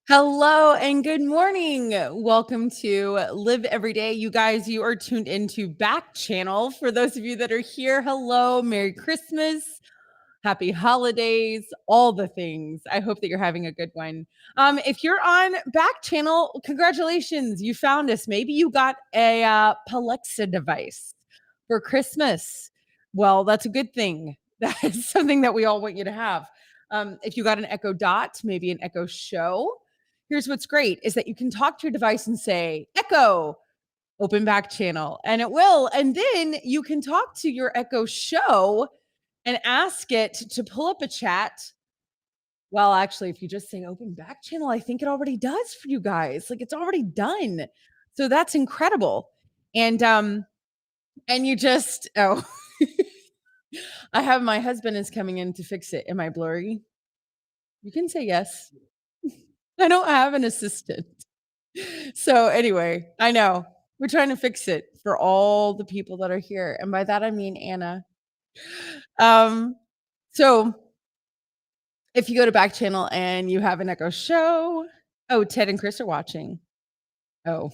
Hello and good morning. Welcome to Live Every Day. You guys, you are tuned into Backchannel. For those of you that are here, hello, Merry Christmas, Happy Holidays, all the things. I hope that you're having a good one. If you're on Backchannel, congratulations, you found us. Maybe you got a Alexa device for Christmas. Well, that's a good thing. That is something that we all want you to have. If you got an Echo Dot, maybe an Echo Show, here's what's great is that you can talk to your device and say, Echo, open back channel, and it will. And then you can talk to your Echo Show and ask it to pull up a chat. Well, actually, if you just say open back channel, I think it already does for you guys. Like it's already done. So that's incredible. And you just I have my husband is coming in to fix it. Am I blurry? You can say yes. I don't have an assistant. So anyway, I know. We're trying to fix it for all the people that are here. And by that I mean Anna. Um, so if you go to back channel and you have an Echo Show, oh, Ted and Chris are watching. Oh.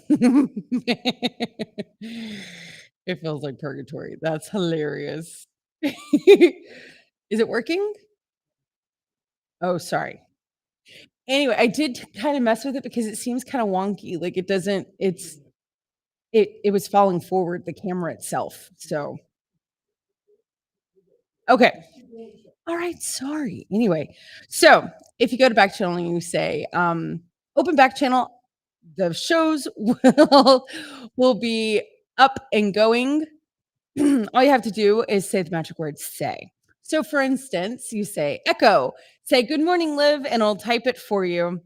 It feels like purgatory. That's hilarious. Is it working? Oh, sorry. Anyway, I did kind of mess with it because it seems kind of wonky. Like it doesn't, it was falling forward, the camera itself. So okay. All right, sorry. Anyway, so if you go to back channel and you say, open back channel, the shows will be up and going. All you have to do is say the magic word say. So for instance, you say echo, say good morning, Liv, and I'll type it for you.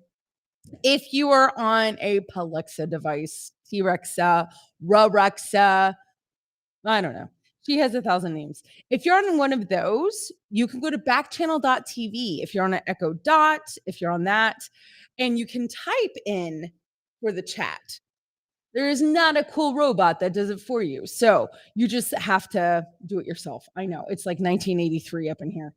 If you are on a Alexa device, T-Rexa, Rarexa, I don't know. She has 1,000 names. If you're on one of those, you can go to backchannel.tv. If you're on an Echo Dot, if you're on that, and you can type in for the chat. There is not a cool robot that does it for you. So you just have to do it yourself. I know it's like 1983 up in here.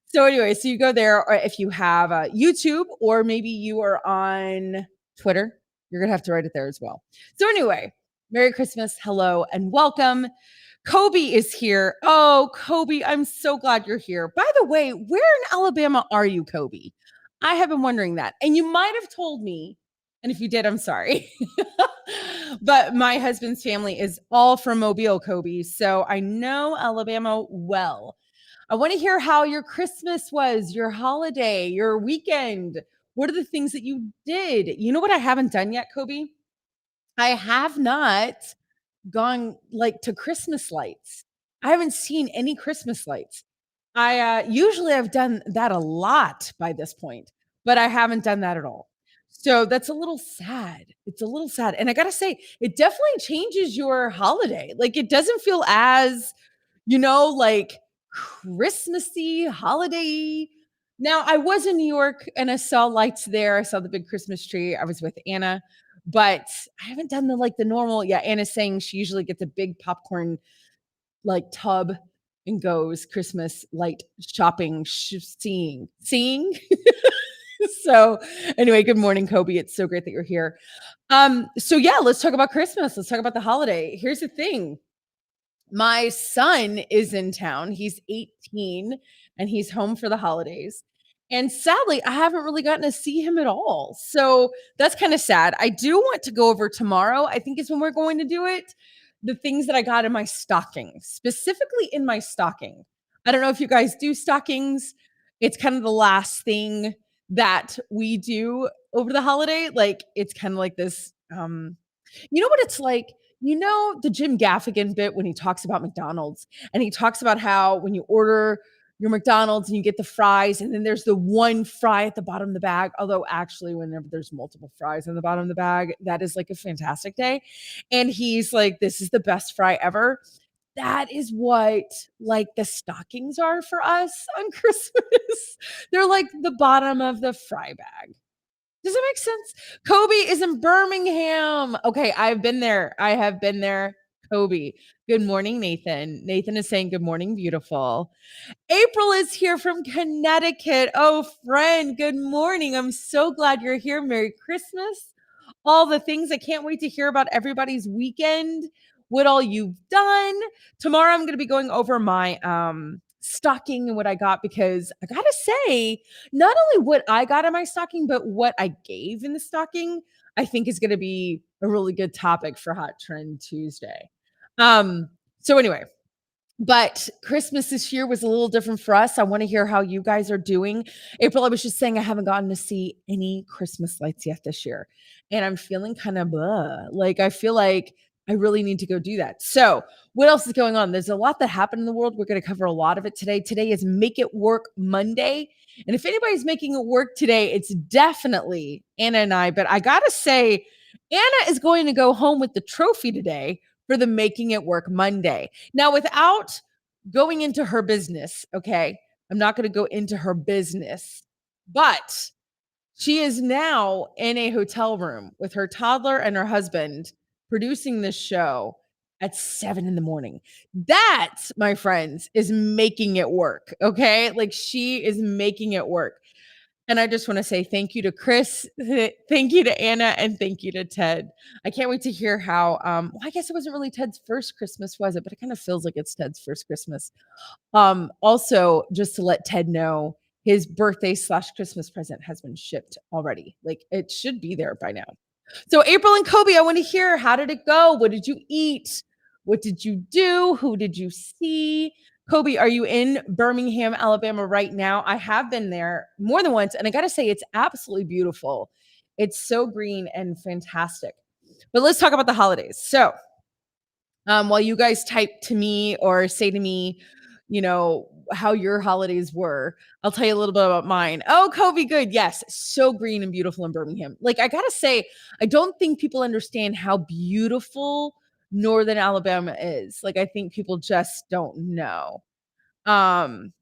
So anyway, so you go there, or if you have YouTube, or maybe you are on Twitter, you're gonna have to write it there as well. So anyway, Merry Christmas, hello, and welcome. Kobe is here. Oh, Kobe, I'm so glad you're here. By the way, where in Alabama are you, Kobe? I have been wondering that. And you might have told me, and if you did, I'm sorry. But my husband's family is all from Mobile, Kobe. So I know Alabama well. I want to hear how your Christmas was, your holiday, your weekend. What are the things that you did? You know what I haven't done yet, Kobe? I have not gone like to Christmas lights. I haven't seen any Christmas lights. I usually I've done that a lot by this point, but I haven't done that at all. So that's a little sad. It's a little sad. And I got to say, it definitely changes your holiday. Like it doesn't feel as, like Christmassy, holiday. Now, I was in New York and I saw lights there. I saw the big Christmas tree. I was with Anna, but I haven't done the normal. Yeah, Anna's saying she usually gets a big popcorn like tub and goes Christmas light shopping, seeing. So anyway, good morning, Kobe. It's so great that you're here. So yeah, let's talk about Christmas. Let's talk about the holiday. Here's the thing. My son is in town. He's 18 and he's home for the holidays. And sadly, I haven't really gotten to see him at all. So that's kind of sad. I do want to go over tomorrow, I think is when we're going to do it. The things that I got in my stocking, specifically in my stocking. I don't know if you guys do stockings. It's kind of the last thing that we do over the holiday. Like it's kind of like this you know what it's like? You know the Jim Gaffigan bit when he talks about McDonald's and he talks about how when you order your McDonald's and you get the fries and then there's the one fry at the bottom of the bag, although actually whenever there's multiple fries on the bottom of the bag, that is like a fantastic day. And he's like, this is the best fry ever. That is what like the stockings are for us on Christmas. They're like the bottom of the fry bag. Does that make sense? Kobe is in Birmingham. Okay, I've been there. I have been there. Kobe. Good morning, Nathan. Nathan is saying, good morning, beautiful. April is here from Connecticut. Oh, friend, good morning. I'm so glad you're here. Merry Christmas. All the things. I can't wait to hear about everybody's weekend, what all you've done. Tomorrow I'm going to be going over my stocking and what I got, because I got to say, not only what I got in my stocking, but what I gave in the stocking, I think is going to be a really good topic for Hot Trend Tuesday. So anyway, but Christmas this year was a little different for us. I want to hear how you guys are doing. April, I was just saying I haven't gotten to see any Christmas lights yet this year. And I'm feeling kind of blah. Like I feel like I really need to go do that. So, what else is going on? There's a lot that happened in the world. We're going to cover a lot of it today. Today is Make It Work Monday. And if anybody's making it work today, it's definitely Anna and I. But I got to say, Anna is going to go home with the trophy today for the Making It Work Monday. Now, without going into her business, okay, I'm not going to go into her business, but she is now in a hotel room with her toddler and her husband producing this show at 7 in the morning. That, my friends, is making it work. Okay. Like she is making it work. And I just want to say thank you to Chris, thank you to Anna, and thank you to Ted. I can't wait to hear how, well, I guess it wasn't really Ted's first Christmas, was it? But it kind of feels like it's Ted's first Christmas. Also, just to let Ted know, his birthday slash Christmas present has been shipped already. Like it should be there by now. So April and Kobe, I want to hear, how did it go? What did you eat? What did you do? Who did you see? Kobe, are you in Birmingham, Alabama right now? I have been there more than once, and I got to say, it's absolutely beautiful. It's so green and fantastic. But let's talk about the holidays. So, while you guys type to me or say to me, how your holidays were, I'll tell you a little bit about mine. Oh, Kobe, good. Yes, so green and beautiful in Birmingham. Like, I got to say, I don't think people understand how beautiful Northern Alabama is. Like, I think people just don't know. Um,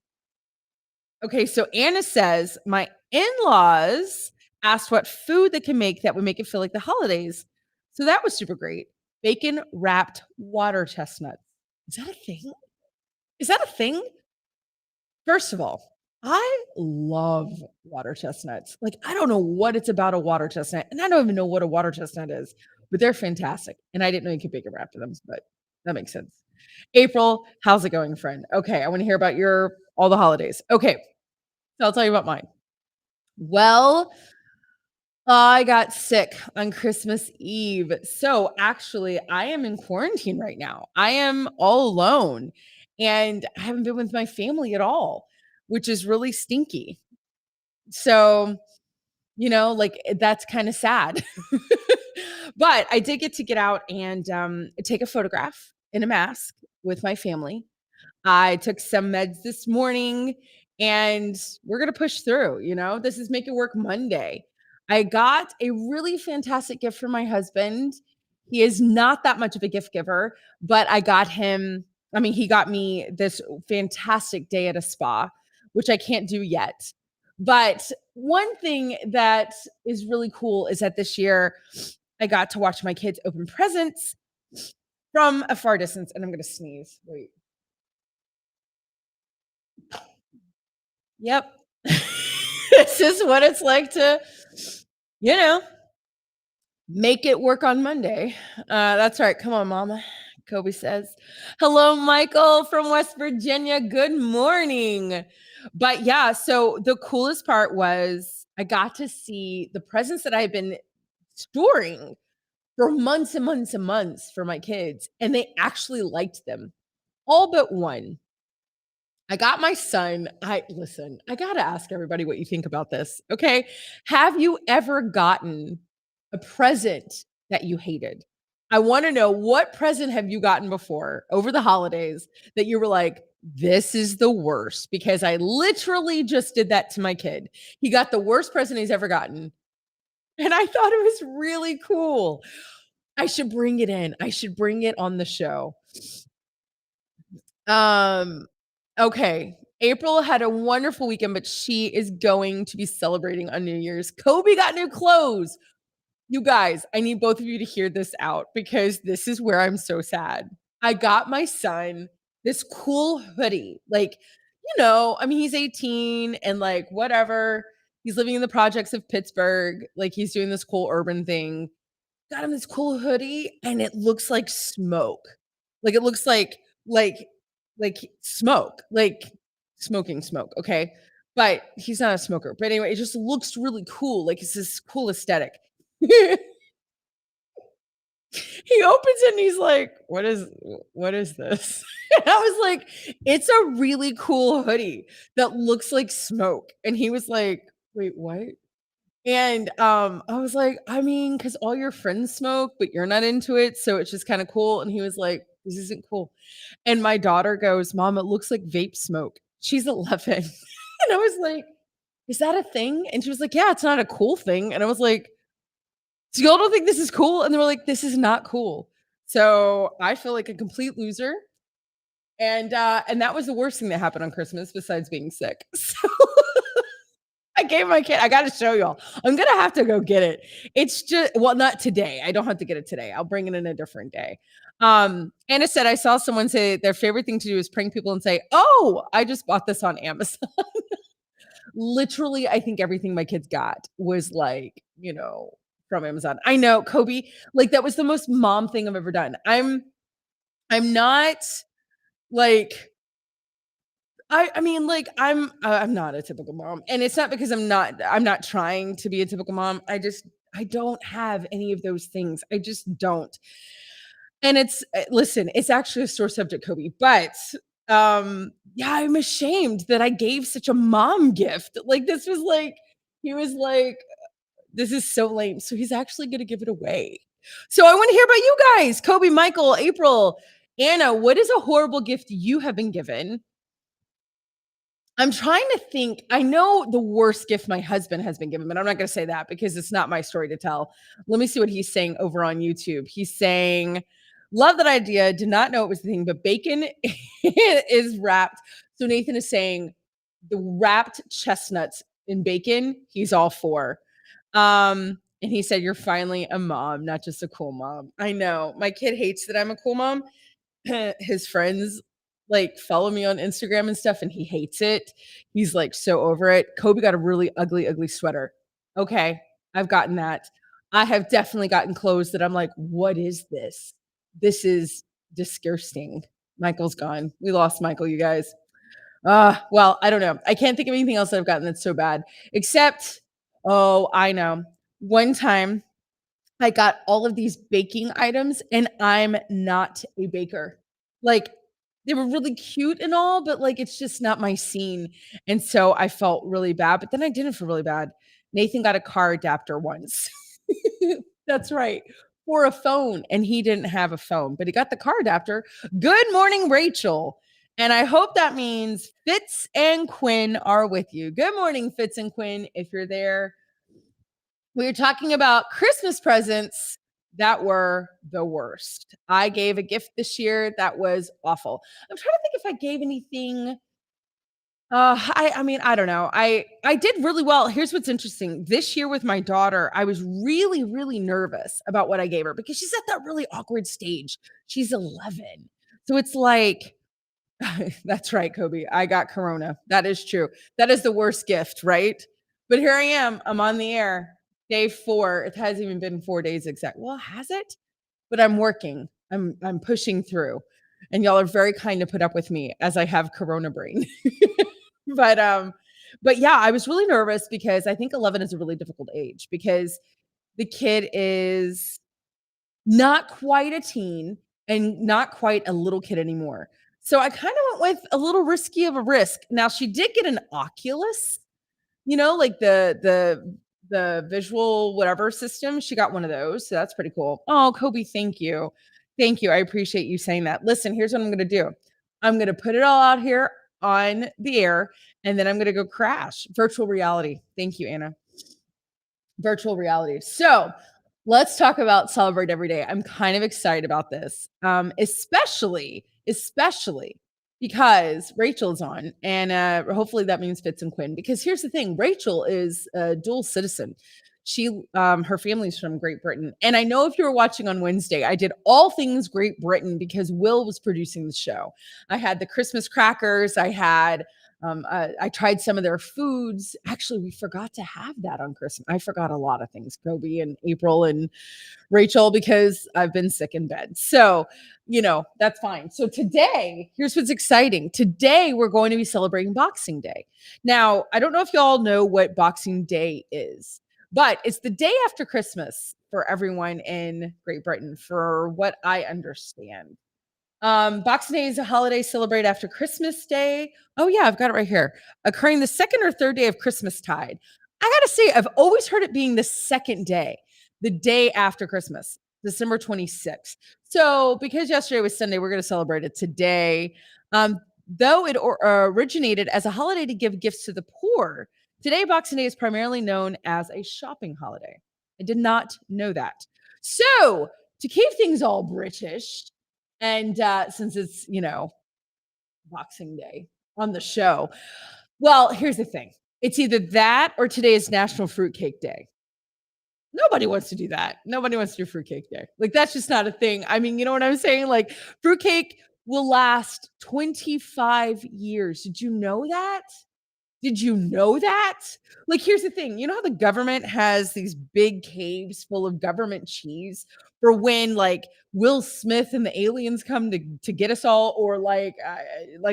okay, so Anna says, my in-laws asked what food they can make that would make it feel like the holidays. So that was super great. Bacon wrapped water chestnuts. Is that a thing? Is that a thing? First of all, I love water chestnuts. Like, I don't know what it's about a water chestnut, and I don't even know what a water chestnut is, but they're fantastic. And I didn't know you could bacon wrap them, but that makes sense. April, how's it going, friend? Okay, I want to hear about your all the holidays. Okay, so I'll tell you about mine. Well, I got sick on Christmas Eve. So actually, I am in quarantine right now. I am all alone and I haven't been with my family at all, which is really stinky. So, like that's kind of sad. But I did get out and take a photograph in a mask with my family. I took some meds this morning and we're going to push through. This is Make It Work Monday. I got a really fantastic gift for my husband. He is not that much of a gift giver, but he got me this fantastic day at a spa, which I can't do yet. But one thing that is really cool is that this year I got to watch my kids open presents from a far distance. And I'm going to sneeze. Wait. Yep. This is what it's like to, you know, make it work on Monday. That's right. Come on, mama. Kobe says, hello, Michael from West Virginia. Good morning. But yeah, so the coolest part was I got to see the presents that I've been storing for months and months and months for my kids, and they actually liked them, all but one. I got my son. I got to ask everybody what you think about this. Okay. Have you ever gotten a present that you hated? I want to know, what present have you gotten before over the holidays that you were like, this is the worst? Because I literally just did that to my kid. He got the worst present he's ever gotten. And I thought it was really cool. I should bring it in. I should bring it on the show. Okay. April had a wonderful weekend, but she is going to be celebrating on New Year's. Kobe got new clothes. You guys, I need both of you to hear this out because this is where I'm so sad. I got my son this cool hoodie. Like, I mean, he's 18 and like whatever. He's living in the projects of Pittsburgh. Like he's doing this cool urban thing. Got him this cool hoodie and it looks like smoke. Like it looks like smoke, like smoking smoke, okay? But he's not a smoker. But anyway, it just looks really cool. Like it's this cool aesthetic. He opens it and he's like, what is this?" And I was like, "It's a really cool hoodie that looks like smoke." And he was like, "Wait, what?" And, I was like, "I mean, because all your friends smoke, but you're not into it, so it's just kinda cool." And he was like, "This isn't cool." And my daughter goes, "Mom, it looks like vape smoke." She's 11. And I was like, "Is that a thing?" And she was like, "Yeah, it's not a cool thing." And I was like, "So y'all don't think this is cool?" And they were like, "This is not cool." So, I feel like a complete loser, and that was the worst thing that happened on Christmas besides being sick. So I gave my kid I gotta show y'all. I'm gonna have to go get it. It's just well, not today. I don't have to get it today. I'll bring it in a different day. Anna said, "I saw someone say their favorite thing to do is prank people and say, 'Oh, I just bought this on Amazon.'" Literally, I think everything my kids got was like, from Amazon. I know, Kobe, like that was the most mom thing I've ever done. I'm not like I mean, like, I'm not a typical mom, and it's not because I'm not trying to be a typical mom. I don't have any of those things. I just don't. And listen, it's actually a sore subject, Kobe, but yeah, I'm ashamed that I gave such a mom gift. Like this was like he was like, "This is so lame." So he's actually gonna give it away. So I want to hear about you guys. Kobe, Michael, April, Anna, what is a horrible gift you have been given? I'm trying to think. I know the worst gift my husband has been given, but I'm not going to say that because it's not my story to tell. Let me see what he's saying over on YouTube. He's saying, "Love that idea. Did not know it was the thing, but bacon is wrapped." So Nathan is saying the wrapped chestnuts in bacon, he's all for. And he said, "You're finally a mom, not just a cool mom." I know. My kid hates that I'm a cool mom. His friends like follow me on Instagram and stuff, and he hates it. He's like so over it. Kobe got a really ugly, ugly sweater. Okay, I've gotten that. I have definitely gotten clothes that I'm like, what is this? This is disgusting. Michael's gone. We lost Michael, you guys. Well, I don't know. I can't think of anything else that I've gotten that's so bad, except, oh, I know. One time I got all of these baking items, and I'm not a baker. Like, they were really cute and all, but, like, it's just not my scene, and so I felt really bad, but then I didn't feel really bad. Nathan got a car adapter once. That's right, for a phone, and he didn't have a phone, but he got the car adapter. Good morning, Rachel, and I hope that means Fitz and Quinn are with you. Good morning, Fitz and Quinn, if you're there. We were talking about Christmas presents that were the worst. I gave a gift this year that was awful. I'm trying to think if I gave anything. I mean, I don't know. I did really well. Here's what's interesting. This year with my daughter, I was really, really nervous about what I gave her because she's at that really awkward stage. She's 11. So it's like, that's right, Kobe. I got corona. That is true. That is the worst gift, right? But here I am. I'm on the air. Day 4. It hasn't even been 4 days exact. Well, has it? But I'm working. I'm pushing through. And y'all are very kind to put up with me as I have corona brain. but but yeah, I was really nervous because I think 11 is a really difficult age because the kid is not quite a teen and not quite a little kid anymore. So I kind of went with a little risky of a risk. Now she did get an Oculus, like the visual whatever system. She got one of those. So that's pretty cool. Oh, Kobe, thank you. Thank you. I appreciate you saying that. Listen, here's what I'm going to do. I'm going to put it all out here on the air and then I'm going to go crash virtual reality. Thank you, Anna. Virtual reality. So let's talk about Celebrate Every Day. I'm kind of excited about this, especially because Rachel's on, and hopefully that means Fitz and Quinn. Because here's the thing: Rachel is a dual citizen. Her family's from Great Britain. And I know if you were watching on Wednesday, I did all things Great Britain because Will was producing the show. I had the Christmas crackers. I tried some of their foods. Actually, we forgot to have that on Christmas. I forgot a lot of things, Kobe and April and Rachel, because I've been sick in bed. So, that's fine. So today, here's what's exciting. Today, we're going to be celebrating Boxing Day. Now, I don't know if y'all know what Boxing Day is, but it's the day after Christmas for everyone in Great Britain, for what I understand. Boxing Day is a holiday celebrated after Christmas Day. Oh yeah, I've got it right here. Occurring the second or third day of Christmas tide. I gotta say, I've always heard it being the second day, the day after Christmas, December 26th. So because yesterday was Sunday, we're gonna celebrate it today. Though it originated as a holiday to give gifts to the poor, today Boxing Day is primarily known as a shopping holiday. I did not know that. So to keep things all British, and since it's, Boxing Day on the show, well, here's the thing. It's either that or today is National Fruitcake Day. Nobody wants to do that. Nobody wants to do fruitcake day. Like, that's just not a thing. I mean, you know what I'm saying? Like, fruitcake will last 25 years. Did you know that? Did you know that? Like, here's the thing. You know how the government has these big caves full of government cheese for when, like, Will Smith and the aliens come to get us all, or like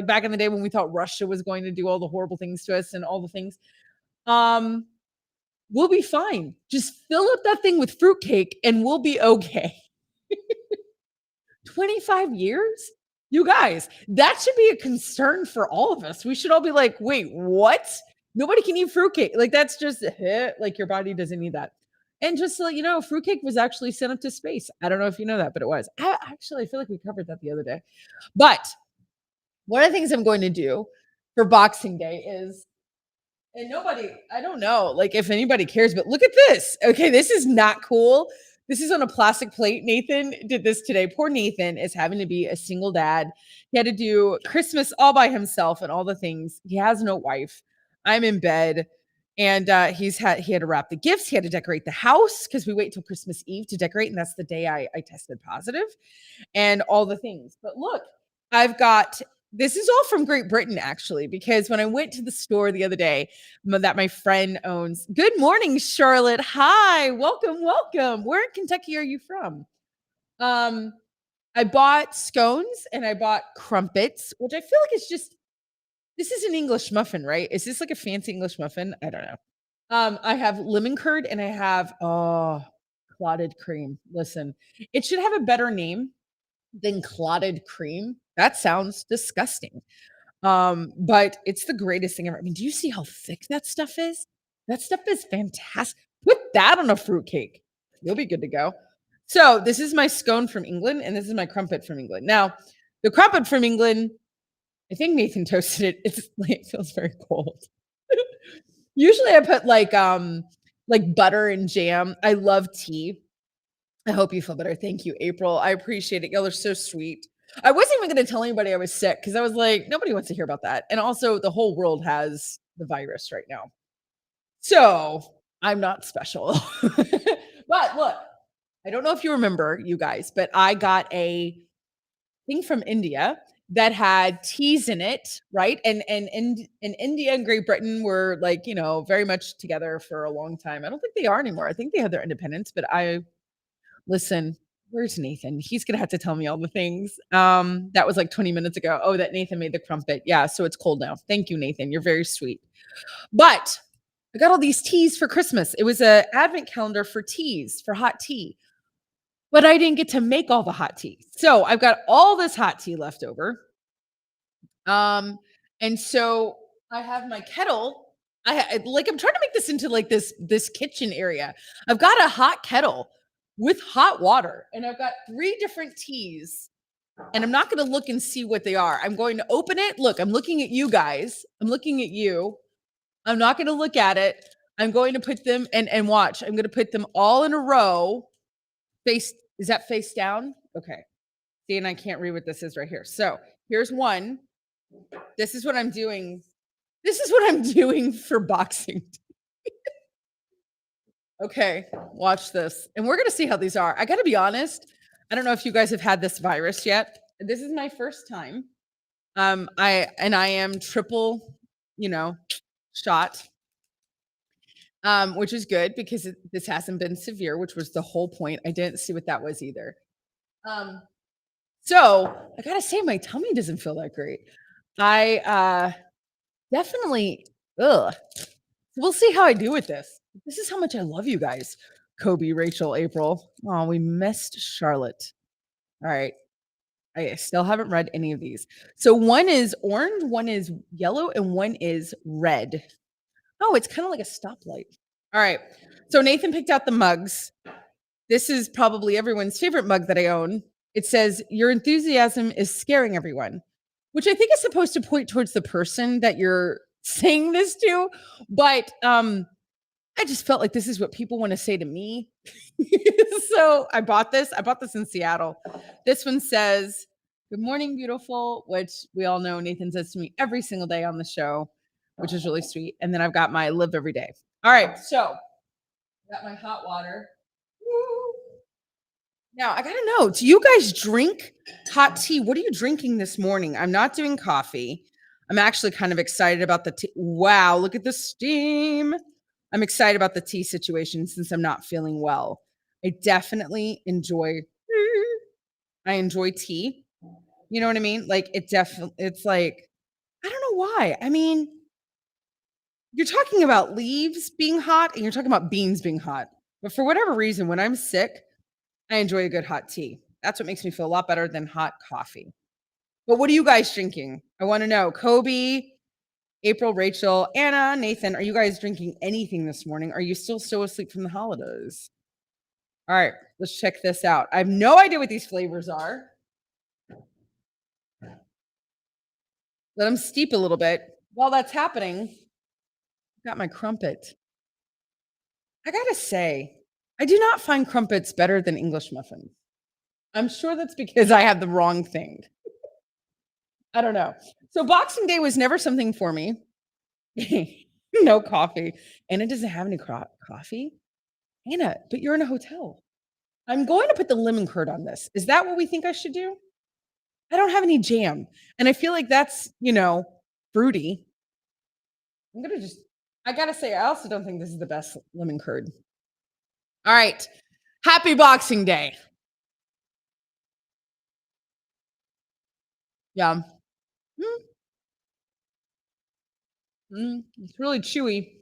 back in the day when we thought Russia was going to do all the horrible things to us and all the things. Um, we'll be fine. Just fill up that thing with fruitcake and we'll be okay. 25 years? You guys, that should be a concern for all of us. We should all be like, wait, what? Nobody can eat fruitcake. Like, that's just like, your body doesn't need that. And just to let you know, fruitcake was actually sent up to space. I don't know if you know that, but it was. I feel like we covered that the other day. But one of the things I'm going to do for Boxing Day is, and nobody, I don't know, like, if anybody cares, but look at this. Okay, this is not cool. This is on a plastic plate. Nathan did this today. Poor Nathan is having to be a single dad. He had to do Christmas all by himself and all the things. He has no wife. I'm in bed. And he had to wrap the gifts. He had to decorate the house because we wait till Christmas Eve to decorate. And that's the day I tested positive, and all the things. But look, I've got, this is all from Great Britain, actually, because when I went to the store the other day that my friend owns. Good morning, Charlotte. Hi, welcome, welcome. Where in Kentucky are you from? Um, I bought scones and I bought crumpets, which I feel like it's just, this is an English muffin, right? Is this like a fancy English muffin? I don't know. I have lemon curd and I have clotted cream. Listen, it should have a better name than clotted cream. That sounds disgusting. But it's the greatest thing ever. I mean, do you see how thick that stuff is? That stuff is fantastic. Put that on a fruitcake. You'll be good to go. So this is my scone from England, and this is my crumpet from England. Now, the crumpet from England, I think Nathan toasted it. It feels very cold. Usually I put like butter and jam. I love tea. I hope you feel better. Thank you, April. I appreciate it. Y'all are so sweet. I wasn't even going to tell anybody I was sick because I was like, nobody wants to hear about that. And also, the whole world has the virus right now. So I'm not special. But look, I don't know if you remember, you guys, but I got a thing from India that had teas in it, right? And India and Great Britain were, like, very much together for a long time. I don't think they are anymore. I think they had their independence, but listen, where's Nathan? He's gonna have to tell me all the things. That was like 20 minutes ago. Oh, that Nathan made the crumpet. Yeah, so it's cold now. Thank you, Nathan. You're very sweet. But I got all these teas for Christmas. It was a advent calendar for teas, for hot tea. But I didn't get to make all the hot tea. So I've got all this hot tea left over. And so I have my kettle. I'm trying to make this into like this kitchen area. I've got a hot kettle with hot water, and I've got 3 different teas. And I'm not going to look and see what they are. I'm going to open it. Look, I'm looking at you guys. I'm looking at you. I'm not going to look at it. I'm going to put them and watch. I'm going to put them all in a row. Is that face down? Okay. See, and I can't read what this is right here. So here's one. This is what I'm doing. This is what I'm doing for Boxing Day. Okay, watch this. And we're gonna see how these are. I gotta be honest, I don't know if you guys have had this virus yet. This is my first time. I am triple, you know, shot, which is good because this hasn't been severe, which was the whole point. I didn't see what that was either. Um, so I gotta say, my tummy doesn't feel that great. I definitely, ugh. We'll see how I do with this. This is how much I love you guys. Kobe, Rachel, April. Oh, we missed Charlotte. All right. I still haven't read any of these. So one is orange, one is yellow, and one is red. Oh, it's kind of like a stoplight. All right. So Nathan picked out the mugs. This is probably everyone's favorite mug that I own. It says, "Your enthusiasm is scaring everyone," which I think is supposed to point towards the person that you're saying this to. But I just felt like this is what people want to say to me. So I bought this. I bought this in Seattle. This one says, "Good morning, beautiful," which we all know Nathan says to me every single day on the show, which is really sweet. And then I've got my Live Every Day. All right. So I got my hot water. Woo. Now I gotta know, do you guys drink hot tea? What are you drinking this morning? I'm not doing coffee. I'm actually kind of excited about the tea. Wow, look at the steam. I'm excited about the tea situation since I'm not feeling well. I definitely enjoy I enjoy tea. You know what I mean? Like it definitely it's like I don't know why. I mean, you're talking about leaves being hot and you're talking about beans being hot. But for whatever reason, when I'm sick, I enjoy a good hot tea. That's what makes me feel a lot better than hot coffee. But what are you guys drinking? I want to know. Kobe, April, Rachel, Anna, Nathan, are you guys drinking anything this morning? Are you still so asleep from the holidays? All right, let's check this out. I have no idea what these flavors are. Let them steep a little bit. While that's happening, I got my crumpet. I gotta say, I do not find crumpets better than English muffins. I'm sure that's because I have the wrong thing. I don't know. So Boxing Day was never something for me. No coffee. Anna doesn't have any coffee. Anna, but you're in a hotel. I'm going to put the lemon curd on this. Is that what we think I should do? I don't have any jam. And I feel like that's, fruity. I'm going to just, I got to say, I also don't think this is the best lemon curd. All right. Happy Boxing Day. Yeah. Mm, it's really chewy.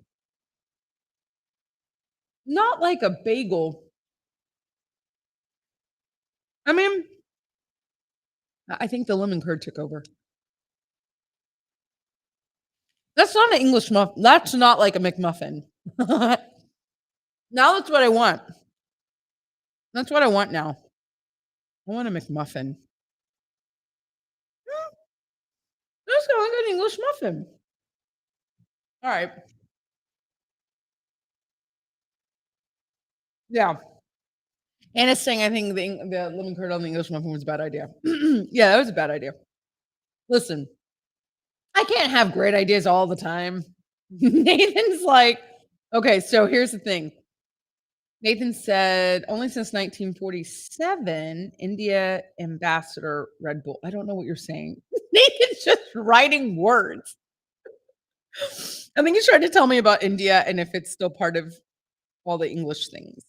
Not like a bagel. I mean, I think the lemon curd took over. That's not an English muffin. That's not like a McMuffin. Now that's what I want. That's what I want now. I want a McMuffin. Mm, that's not like an English muffin. All right. Yeah. Anna's saying I think the lemon curd on the English muffin was a bad idea. Yeah, that was a bad idea. Listen, I can't have great ideas all the time. Nathan's like, okay, so here's the thing. Nathan said, only since 1947, India ambassador Red Bull. I don't know what you're saying. Nathan's just writing words. I think he's trying to tell me about India and if it's still part of all the English things.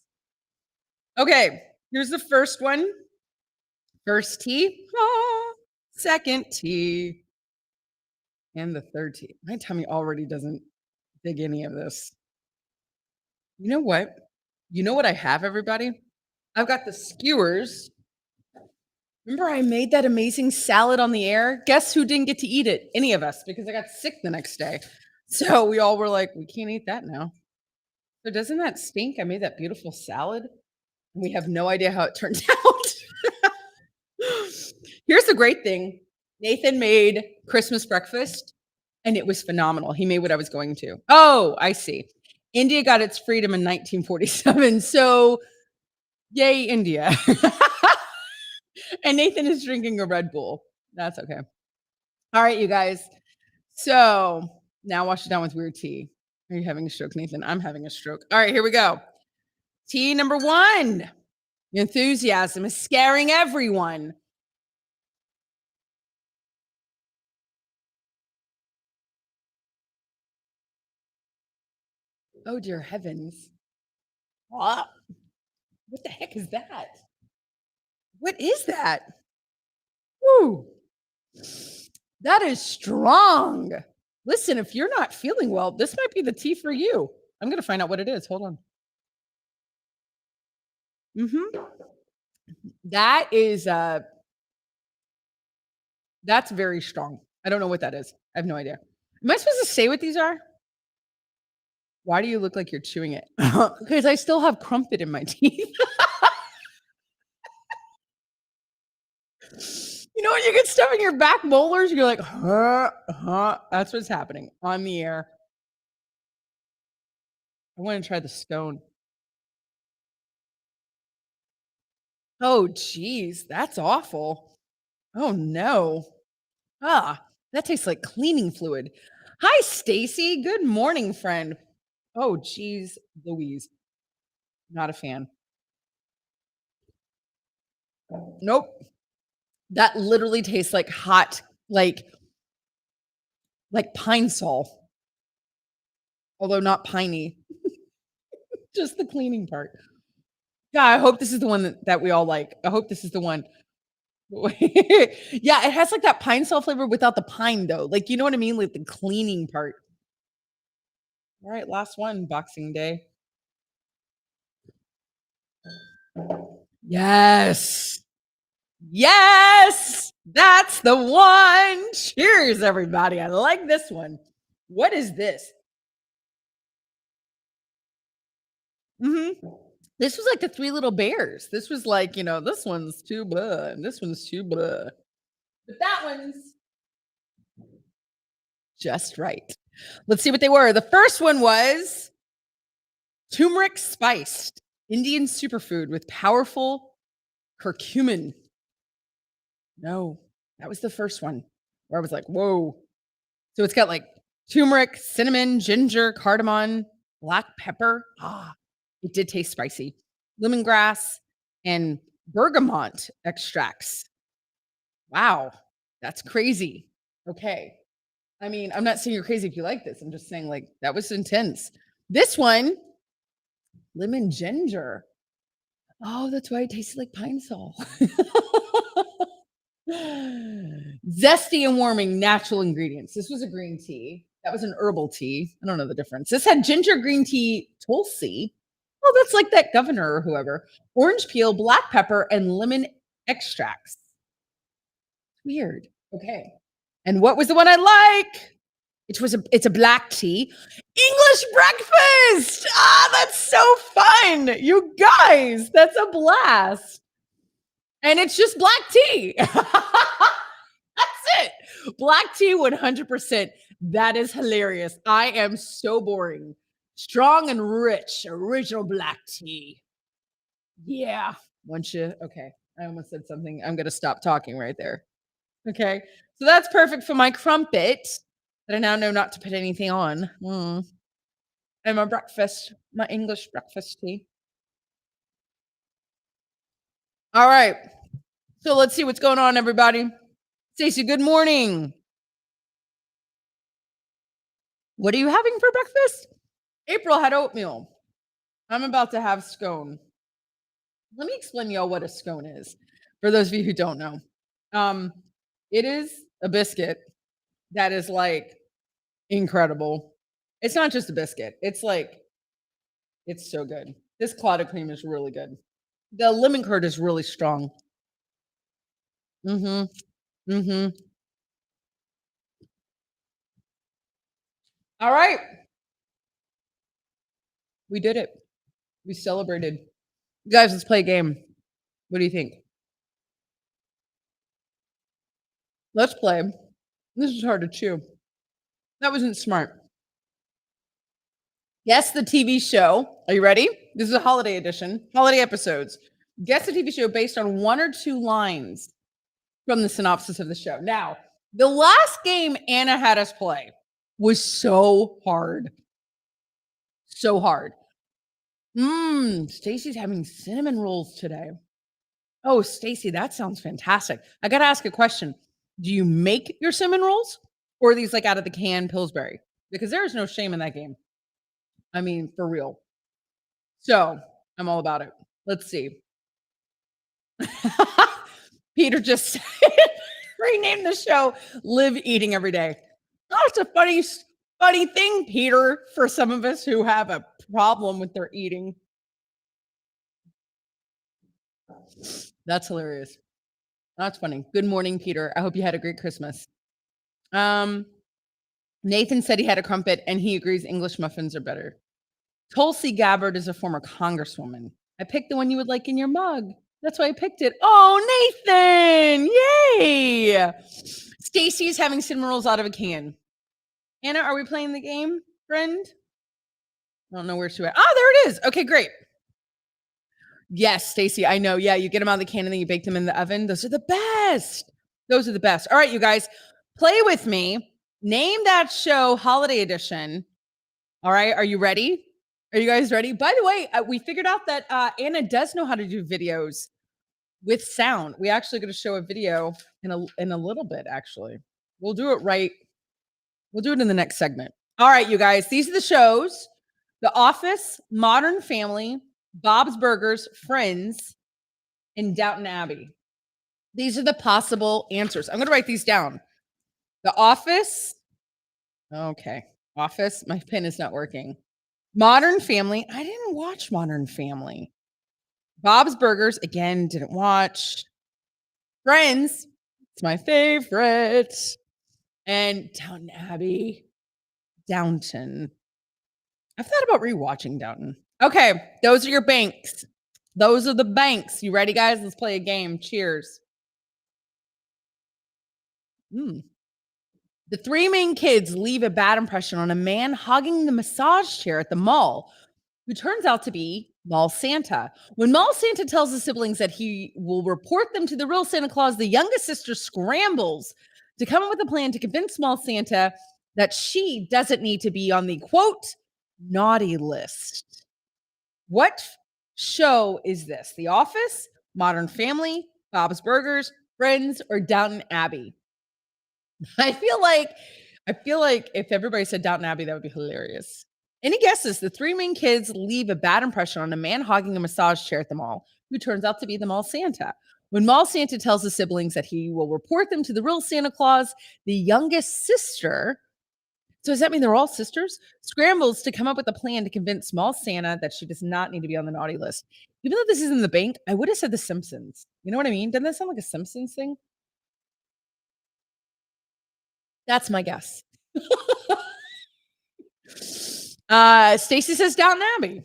Okay, here's the first one. First tea, second tea, and the third tea. My tummy already doesn't dig any of this. You know what? You know what I have, everybody? I've got the skewers. Remember, I made that amazing salad on the air? Guess who didn't get to eat it? Any of us, because I got sick the next day. So we all were like, we can't eat that now. So doesn't that stink? I made that beautiful salad. And we have no idea how it turned out. Here's the great thing. Nathan made Christmas breakfast and it was phenomenal. He made what I was going to. Oh, I see. India got its freedom in 1947. So, yay, India. And Nathan is drinking a Red Bull. That's okay. All right, you guys. So, now wash it down with weird tea. Are you having a stroke, Nathan? I'm having a stroke. All right, here we go. T number 1. Enthusiasm is scaring everyone. Oh, dear heavens. What? What the heck is that? What is that? Woo. That is strong. Listen, if you're not feeling well, this might be the tea for you. I'm gonna find out what it is. Hold on. Mhm. That is, that's very strong. I don't know what that is. I have no idea. Am I supposed to say what these are? Why do you look like you're chewing it? Because I still have crumpet in my teeth. You know when you get stuff in your back molars, you're like, "Huh, huh." That's what's happening on the air. I wanna try the scone. Oh, geez, that's awful. Oh, no. Ah, that tastes like cleaning fluid. Hi, Stacy. Good morning, friend. Oh, geez, Louise. Not a fan. Nope. That literally tastes like hot, like pine sol, although not piney, just the cleaning part. Yeah, I hope this is the one that we all like. I hope this is the one. Yeah, it has like that pine sol flavor without the pine though. Like, you know what I mean? Like the cleaning part. All right, last one, Boxing Day. Yes. Yes. That's the one. Cheers, everybody. I like this one. What is this? Mhm. This was like the Three Little Bears. This was like, this one's too blah, and this one's too blah. But that one's just right. Let's see what they were. The first one was turmeric spiced Indian superfood with powerful curcumin. No, that was the first one where I was like, whoa. So it's got like turmeric, cinnamon, ginger, cardamom, black pepper. Ah, it did taste spicy. Lemongrass and bergamot extracts. Wow, that's crazy. Okay. I mean, I'm not saying you're crazy if you like this. I'm just saying, like, that was intense. This one, lemon ginger. Oh, that's why it tasted like pine sol. Zesty and warming natural ingredients. This was a green tea. That was an herbal tea. I don't know the difference. This had ginger green tea, tulsi. Oh, that's like that governor or whoever. Orange peel, black pepper, and lemon extracts. Weird. Okay. And what was the one I like? It's a black tea. English breakfast. Ah, that's so fun. You guys, that's a blast. And it's just black tea. That's it. Black tea 100%. That is hilarious. I am so boring. Strong and rich, original black tea. Yeah. Once you okay. I almost said something. I'm gonna stop talking right there. Okay. So that's perfect for my crumpet that I now know not to put anything on. And my breakfast, my English breakfast tea. All right. So let's see what's going on, everybody. Stacey, good morning. What are you having for breakfast? April had oatmeal. I'm about to have scone. Let me explain to y'all what a scone is. For those of you who don't know, um, it is a biscuit that is like incredible. It's not just a biscuit. It's like it's so good. This clotted cream is really good. The lemon curd is really strong. Mhm. Mhm. All right. We did it. We celebrated. You guys, let's play a game. What do you think? Let's play. This is hard to chew. That wasn't smart. Guess the TV show. Are you ready? This is a holiday edition, holiday episodes. Guess the TV show based on one or two lines from the synopsis of the show. Now, the last game Anna had us play was so hard. So hard. Stacy's having cinnamon rolls today. Oh, Stacy, that sounds fantastic. I gotta ask a question. Do you make your cinnamon rolls? Or are these like out of the can Pillsbury? Because there is no shame in that game. I mean, for real. So I'm all about it. Let's see. Peter just said, rename the show Live Eating Every Day. Oh, it's a funny thing, Peter, for some of us who have a problem with their eating. That's hilarious. That's funny. Good morning, Peter. I hope you had a great Christmas. Um, Nathan said he had a crumpet and he agrees English muffins are better. Tulsi Gabbard is a former congresswoman. I picked the one you would like in your mug. That's why I picked it. Oh, Nathan! Yay! Stacy is having cinnamon rolls out of a can. Anna, are we playing the game, friend? I don't know where she went. Oh, there it is. Okay, great. Yes, Stacy, I know. Yeah, you get them out of the can and then you bake them in the oven. Those are the best. Those are the best. All right, you guys, play with me. Name that show Holiday Edition. All right, are you ready? Are you guys ready? By the way, we figured out that Anna does know how to do videos with sound. We actually going to show a video in a little bit. Actually, we'll do it right. We'll do it in the next segment. All right, you guys. These are the shows: The Office, Modern Family, Bob's Burgers, Friends, and Downton Abbey. These are the possible answers. I'm going to write these down. The Office. Okay. Office. My pen is not working. Modern Family. I didn't watch Modern Family. Bob's Burgers. Again, didn't watch. Friends. It's my favorite. And Downton Abbey. Downton. I've thought about rewatching Downton. Okay. Those are your banks. Those are the banks. You ready, guys? Let's play a game. Cheers. The three main kids leave a bad impression on a man hogging the massage chair at the mall, who turns out to be Mall Santa. When Mall Santa tells the siblings that he will report them to the real Santa Claus, the youngest sister scrambles to come up with a plan to convince Mall Santa that she doesn't need to be on the quote naughty list. What show is this? The Office, Modern Family, Bob's Burgers, Friends, or Downton Abbey? I feel like if everybody said Downton Abbey, that would be hilarious. Any guesses? The three main kids leave a bad impression on a man hogging a massage chair at the mall, who turns out to be the Mall Santa. When Mall Santa tells the siblings that he will report them to the real Santa Claus, the youngest sister, so does that mean they're all sisters, scrambles to come up with a plan to convince Mall Santa that she does not need to be on the naughty list. Even though this is in the bank, I would have said The Simpsons. You know what I mean? Doesn't that sound like a Simpsons thing? That's my guess. Stacy says Downton Abbey.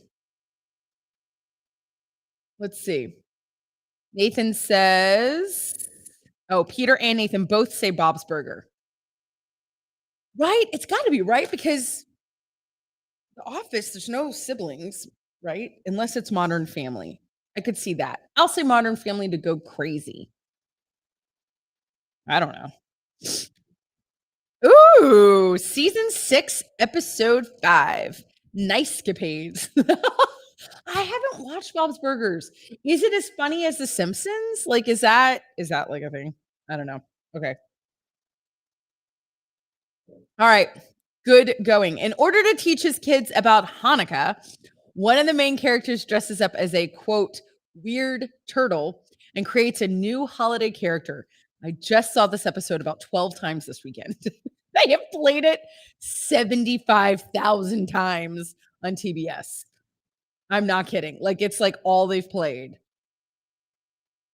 Let's see. Nathan says, oh, Peter and Nathan both say Bob's Burger. Right? It's got to be right because The Office, there's no siblings, right? Unless it's Modern Family. I could see that. I'll say Modern Family to go crazy. I don't know. Ooh, season 6, episode 5. Nice capades. I haven't watched Bob's Burgers. Is it as funny as The Simpsons? Like, is that like a thing? I don't know. Okay. All right. Good going. In order to teach his kids about Hanukkah, one of the main characters dresses up as a quote, weird turtle and creates a new holiday character. I just saw this episode about 12 times this weekend. They have played it 75,000 times on TBS. I'm not kidding. Like, it's like all they've played.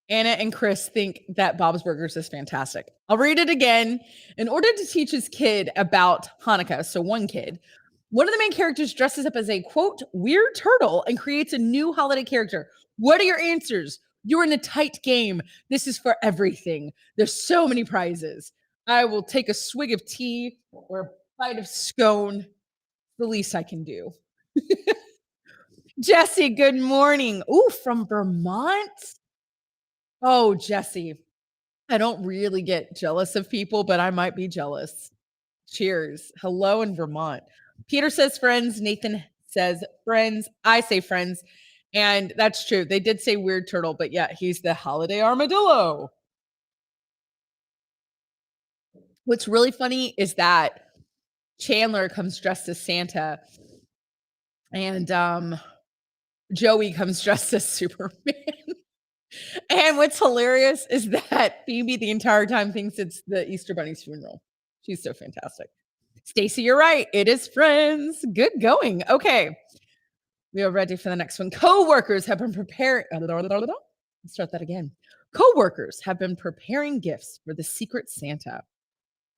Anna and Chris think that Bob's Burgers is fantastic. I'll read it again. In order to teach his kid about Hanukkah, so one kid, one of the main characters dresses up as a quote, weird turtle and creates a new holiday character. What are your answers? You're in a tight game. This is for everything. There's so many prizes. I will take a swig of tea or a bite of scone. The least I can do. Jesse, good morning. Ooh, from Vermont. Oh, Jesse, I don't really get jealous of people, but I might be jealous. Cheers. Hello in Vermont. Peter says friends. Nathan says Friends. I say Friends. And that's true. They did say Weird Turtle, but yeah, he's the holiday armadillo. What's really funny is that Chandler comes dressed as Santa and Joey comes dressed as Superman. And what's hilarious is that Phoebe the entire time thinks it's the Easter Bunny's funeral. She's so fantastic. Stacy, you're right. It is Friends. Good going. Okay. We are ready for the next one. Coworkers have been preparing. Let's start that again. Coworkers have been preparing gifts for the Secret Santa,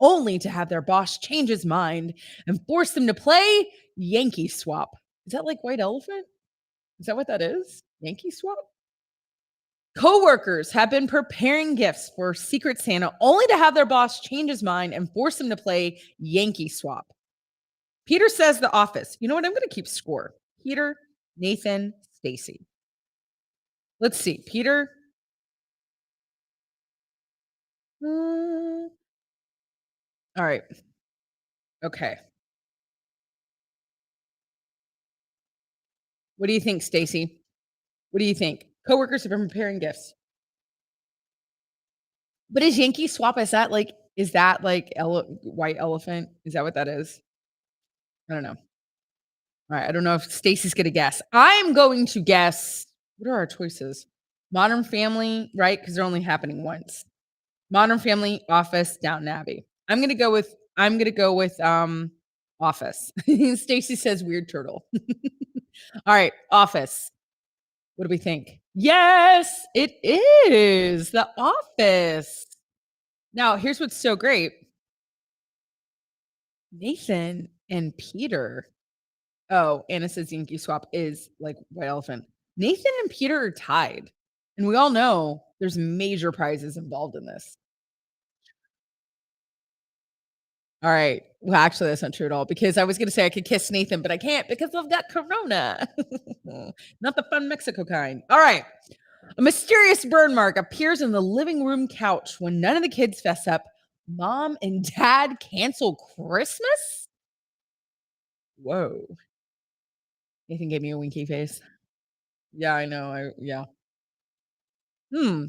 only to have their boss change his mind and force them to play Yankee Swap. Is that like White Elephant? Is that what that is? Yankee Swap? Coworkers have been preparing gifts for Secret Santa only to have their boss change his mind and force them to play Yankee Swap. Peter says The Office. You know what? I'm going to keep score. Peter, Nathan, Stacy. Let's see. Peter. All right. Okay. What do you think, Stacy? What do you think? Coworkers have been preparing gifts. But is Yankee Swap, is that like White Elephant? Is that what that is? I don't know. All right. I don't know if Stacy's going to guess. I'm going to guess. What are our choices? Modern Family, right? Because they're only happening once. Modern Family, Office, Downton Abbey. I'm gonna go with Office. Stacy says Weird Turtle. All right, Office. What do we think? Yes, it is The Office. Now, here's what's so great. Nathan and Peter. Oh, Anna says Yankee Swap is like White Elephant. Nathan and Peter are tied. And we all know there's major prizes involved in this. All right. Well, actually, that's not true at all because I was going to say I could kiss Nathan, but I can't because I've got corona. Not the fun Mexico kind. All right. A mysterious burn mark appears in the living room couch when none of the kids fess up. Mom and dad cancel Christmas? Whoa. Nathan gave me a winky face. Yeah, I know. Yeah. Hmm.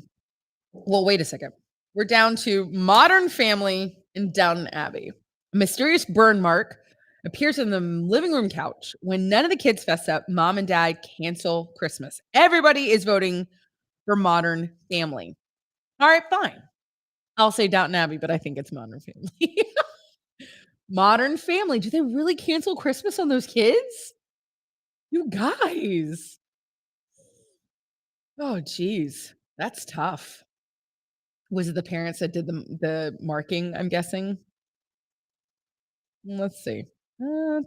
Well, wait a second. We're down to Modern Family and Downton Abbey. A mysterious burn mark appears in the living room couch when none of the kids fess up. Mom and dad cancel Christmas. Everybody is voting for Modern Family. All right, fine. I'll say Downton Abbey, but I think it's Modern Family. Modern Family. Do they really cancel Christmas on those kids? You guys. Oh, geez. That's tough. Was it the parents that did the marking, I'm guessing? Let's see.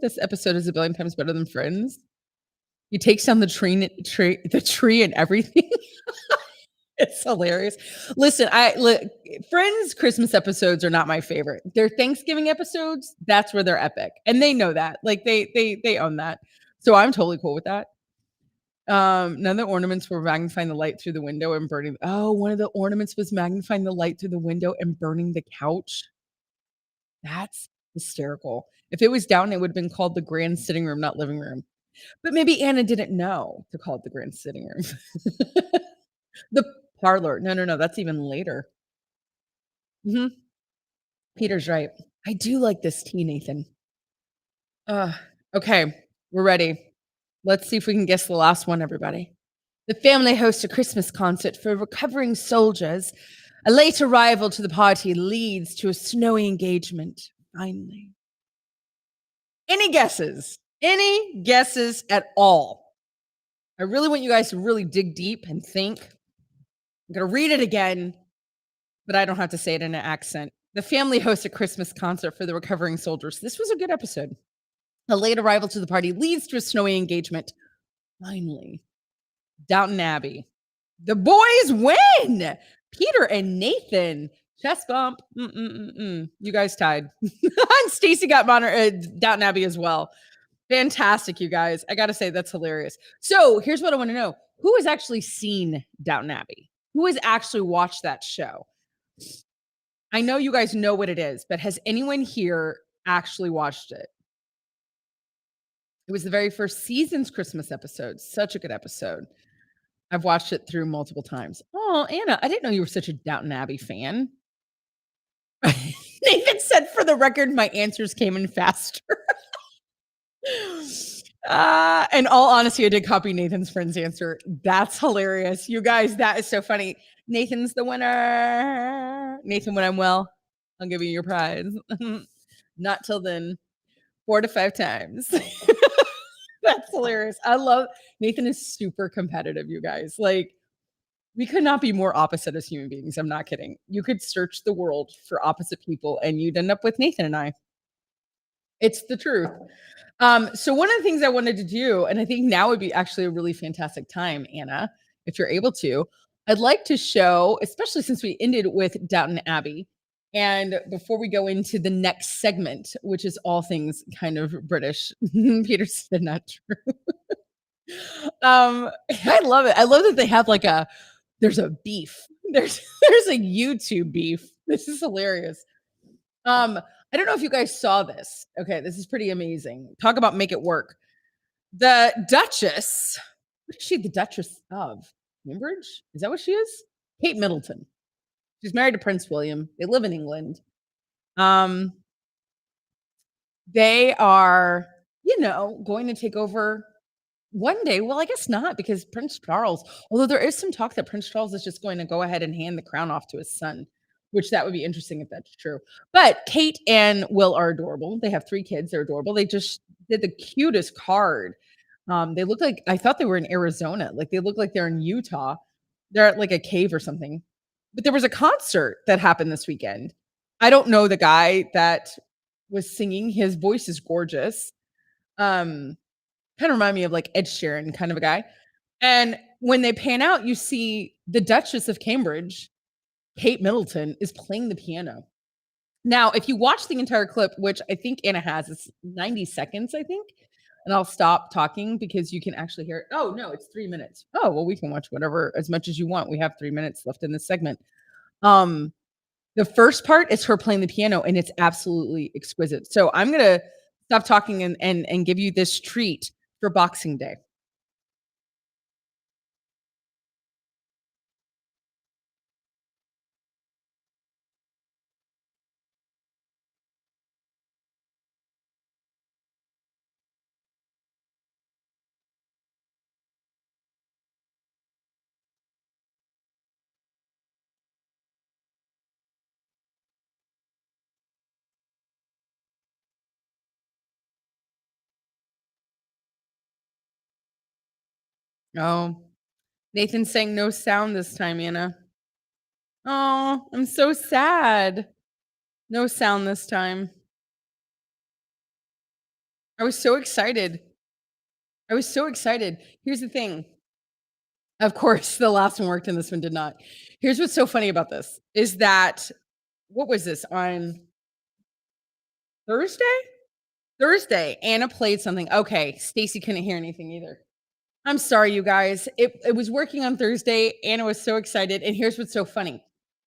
This episode is a billion times better than Friends. He takes down the tree and everything. It's hilarious. Listen, Friends Christmas episodes are not my favorite. Their Thanksgiving episodes, that's where they're epic. And they know that. Like they own that. So I'm totally cool with that. None of the ornaments were magnifying the light through the window and burning. Oh, one of the ornaments was magnifying the light through the window and burning the couch. That's hysterical. If it was down, it would have been called the grand sitting room, not living room. But maybe Anna didn't know to call it the grand sitting room. The parlor. No. That's even later. Mhm. Peter's right. I do like this tea, Nathan. Okay, we're ready. Let's see if we can guess the last one, everybody. The family hosts a Christmas concert for recovering soldiers. A late arrival to the party leads to a snowy engagement. Finally. Any guesses? Any guesses at all? I really want you guys to really dig deep and think. I'm going to read it again, but I don't have to say it in an accent. The family hosts a Christmas concert for the recovering soldiers. This was a good episode. A late arrival to the party leads to a snowy engagement. Finally. Downton Abbey. The boys win. Peter and Nathan. Chest bump. You guys tied. And Stacy got Downton Abbey as well. Fantastic, you guys. I got to say, that's hilarious. So here's what I want to know. Who has actually seen Downton Abbey? Who has actually watched that show? I know you guys know what it is, but has anyone here actually watched it? It was the very first season's Christmas episode. Such a good episode. I've watched it through multiple times. Oh, Anna, I didn't know you were such a Downton Abbey fan. Nathan said, "For the record, my answers came in faster." In all honesty, I did copy Nathan's friend's answer. That's hilarious. You guys, that is so funny. Nathan's the winner. Nathan, when I'm well, I'll give you your prize. Not till then. 4 to 5 times. That's hilarious. I love Nathan is super competitive, you guys. Like, we could not be more opposite as human beings. I'm not kidding. You could search the world for opposite people and you'd end up with Nathan and I. It's the truth. So one of the things I wanted to do, and I think now would be actually a really fantastic time, Anna, if you're able to, I'd like to show, especially since we ended with Downton Abbey, and before we go into the next segment, which is all things kind of British, Peter said not true. I love it. I love that they have like there's a beef. There's a YouTube beef. This is hilarious. I don't know if you guys saw this. Okay, this is pretty amazing. Talk about make it work. The Duchess, what is she the Duchess of? Cambridge? Is that what she is? Kate Middleton. She's married to Prince William. They live in England. Um, they are, going to take over one day. Well, I guess not because Prince Charles, although there is some talk that Prince Charles is just going to go ahead and hand the crown off to his son, which that would be interesting if that's true. But Kate and Will are adorable. They have 3 kids. They're adorable. They just did the cutest card. They look like I thought they were in Arizona. Like they look like they're in Utah. They're at like a cave or something. But there was a concert that happened this weekend. I don't know the guy that was singing. His voice is gorgeous. Kind of remind me of like Ed Sheeran kind of a guy. And when they pan out, you see the Duchess of Cambridge, Kate Middleton, is playing the piano. Now, if you watch the entire clip, which I think Anna has, it's 90 seconds, I think. And I'll stop talking because you can actually hear it. Oh, no, it's 3 minutes. Oh, well, we can watch whatever as much as you want. We have 3 minutes left in this segment. The first part is her playing the piano, and it's absolutely exquisite. So I'm gonna stop talking and give you this treat for Boxing Day. Oh, Nathan's saying no sound this time, Anna. Oh, I'm so sad. No sound this time. I was so excited. I was so excited. Here's the thing. Of course, the last one worked and this one did not. Here's what's so funny about this is that what was this on Thursday? Thursday, Anna played something. Okay, Stacy couldn't hear anything either. I'm sorry, you guys. It was working on Thursday. Anna was so excited. And here's what's so funny.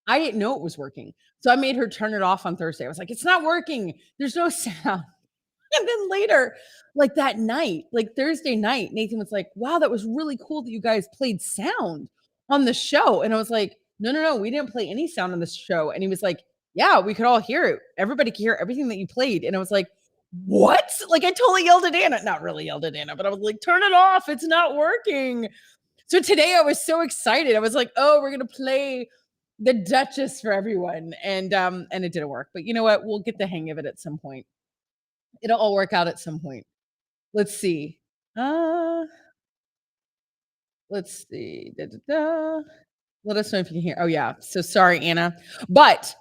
I didn't know it was working. So I made her turn it off on Thursday. I was like, it's not working. There's no sound. And then later, like that night, like Thursday night, Nathan was like, wow, that was really cool that you guys played sound on the show. And I was like, no, no, no, we didn't play any sound on the show. And he was like, yeah, we could all hear it. Everybody could hear everything that you played. And I was like, what? Like I totally yelled at Anna, not really yelled at Anna, but I was like, turn it off. It's not working. So today I was so excited. I was like, oh, we're going to play the Duchess for everyone. And it didn't work. But you know what? We'll get the hang of it at some point. It'll all work out at some point. Let's see. Uh, let's see. Da, da, da. Let us know if you can hear. Oh, yeah. So sorry, Anna. But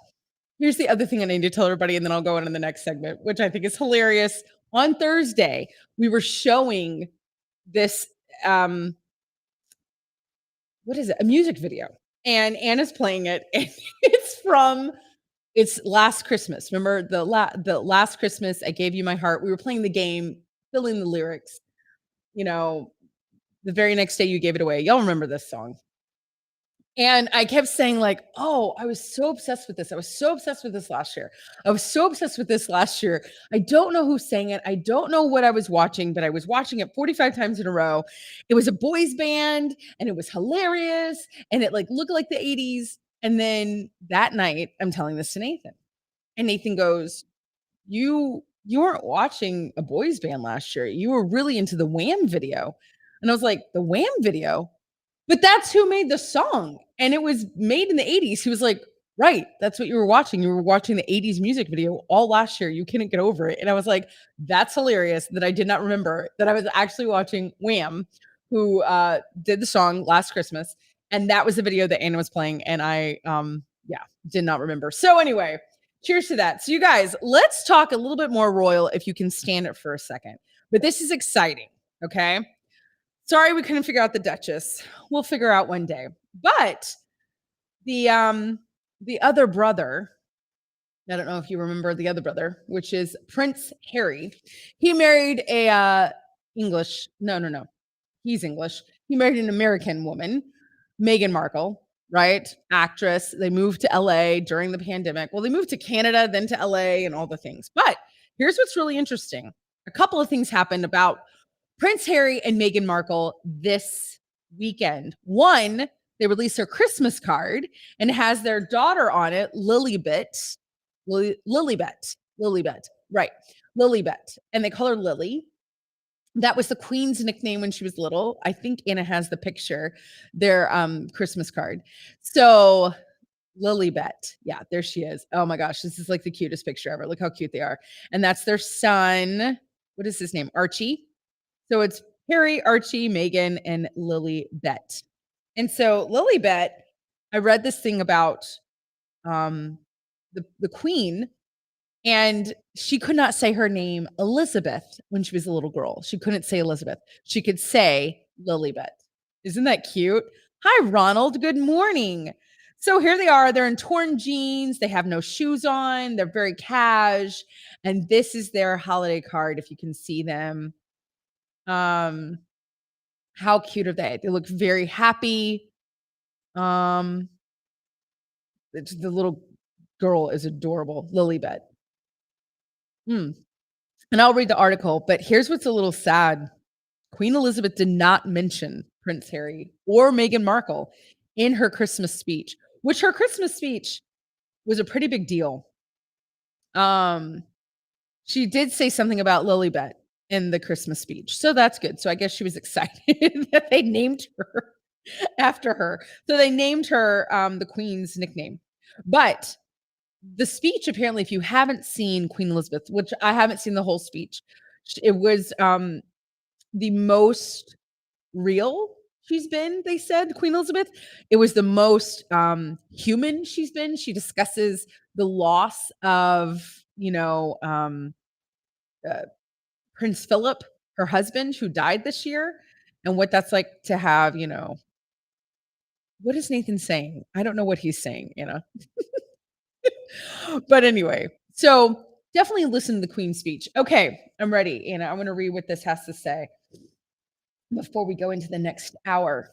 here's the other thing I need to tell everybody, and then I'll go into the next segment, which I think is hilarious. On Thursday, we were showing this what is it? A music video. And Anna's playing it, and it's Last Christmas. Remember the Last Christmas I gave you my heart. We were playing the game, filling the lyrics. You know, the very next day you gave it away. Y'all remember this song. And I kept saying like, "Oh, I was so obsessed with this. I was so obsessed with this last year. I was so obsessed with this last year. I don't know who sang it. I don't know what I was watching, but I was watching it 45 times in a row. It was a boys band and it was hilarious and it like looked like the 80s." And then that night, I'm telling this to Nathan. And Nathan goes, you weren't watching a boys band last year. You were really into the Wham video." And I was like, "The Wham video?" But that's who made the song, and it was made in the '80s. He was like, "Right, that's what you were watching. You were watching the '80s music video all last year. You couldn't get over it." And I was like, "That's hilarious that I did not remember that I was actually watching Wham, who, did the song Last Christmas, and that was the video that Anna was playing, and I, yeah, did not remember." So anyway, cheers to that. So you guys, let's talk a little bit more royal if you can stand it for a second. But this is exciting, okay? Sorry we couldn't figure out the Duchess. We'll figure out one day. But the other brother, I don't know if you remember the other brother, which is Prince Harry. He married a English, no. He's English. He married an American woman, Meghan Markle, right? Actress. They moved to LA during the pandemic. Well, they moved to Canada, then to LA and all the things. But here's what's really interesting. A couple of things happened about Prince Harry and Meghan Markle this weekend. One, they released their Christmas card and it has their daughter on it, Lilibet. Lilibet, right. Lilibet. And they call her Lily. That was the queen's nickname when she was little. I think Anna has the picture, their Christmas card. So Lilibet. Yeah, there she is. Oh my gosh, this is like the cutest picture ever. Look how cute they are. And that's their son. What is his name? Archie. So it's Harry, Archie, Meghan, and Lilibet. And so Lilibet, I read this thing about the queen, and she could not say her name Elizabeth when she was a little girl. She couldn't say Elizabeth. She could say Lilibet. Isn't that cute? Hi, Ronald. Good morning. So here they are. They're in torn jeans. They have no shoes on. They're very cash. And this is their holiday card, if you can see them. Um, how cute are they? They look very happy. Um, the little girl is adorable, Lilibet. Mm. And I'll read the article, but here's what's a little sad. Queen Elizabeth did not mention Prince Harry or Meghan Markle in her Christmas speech, which her Christmas speech was a pretty big deal. She did say something about Lilibet in the Christmas speech, so that's good. So I guess she was excited that they named her after her. So they named her the Queen's nickname. But the speech, apparently, if you haven't seen Queen Elizabeth, which I haven't seen the whole speech, it was the most real she's been, they said, Queen Elizabeth. It was the most human she's been. She discusses the loss of, uh, Prince Philip, her husband, who died this year, and what that's like to have, what is Nathan saying? I don't know what he's saying, But anyway, so definitely listen to the Queen's speech. Okay, I'm ready, Anna. I'm going to read what this has to say before we go into the next hour,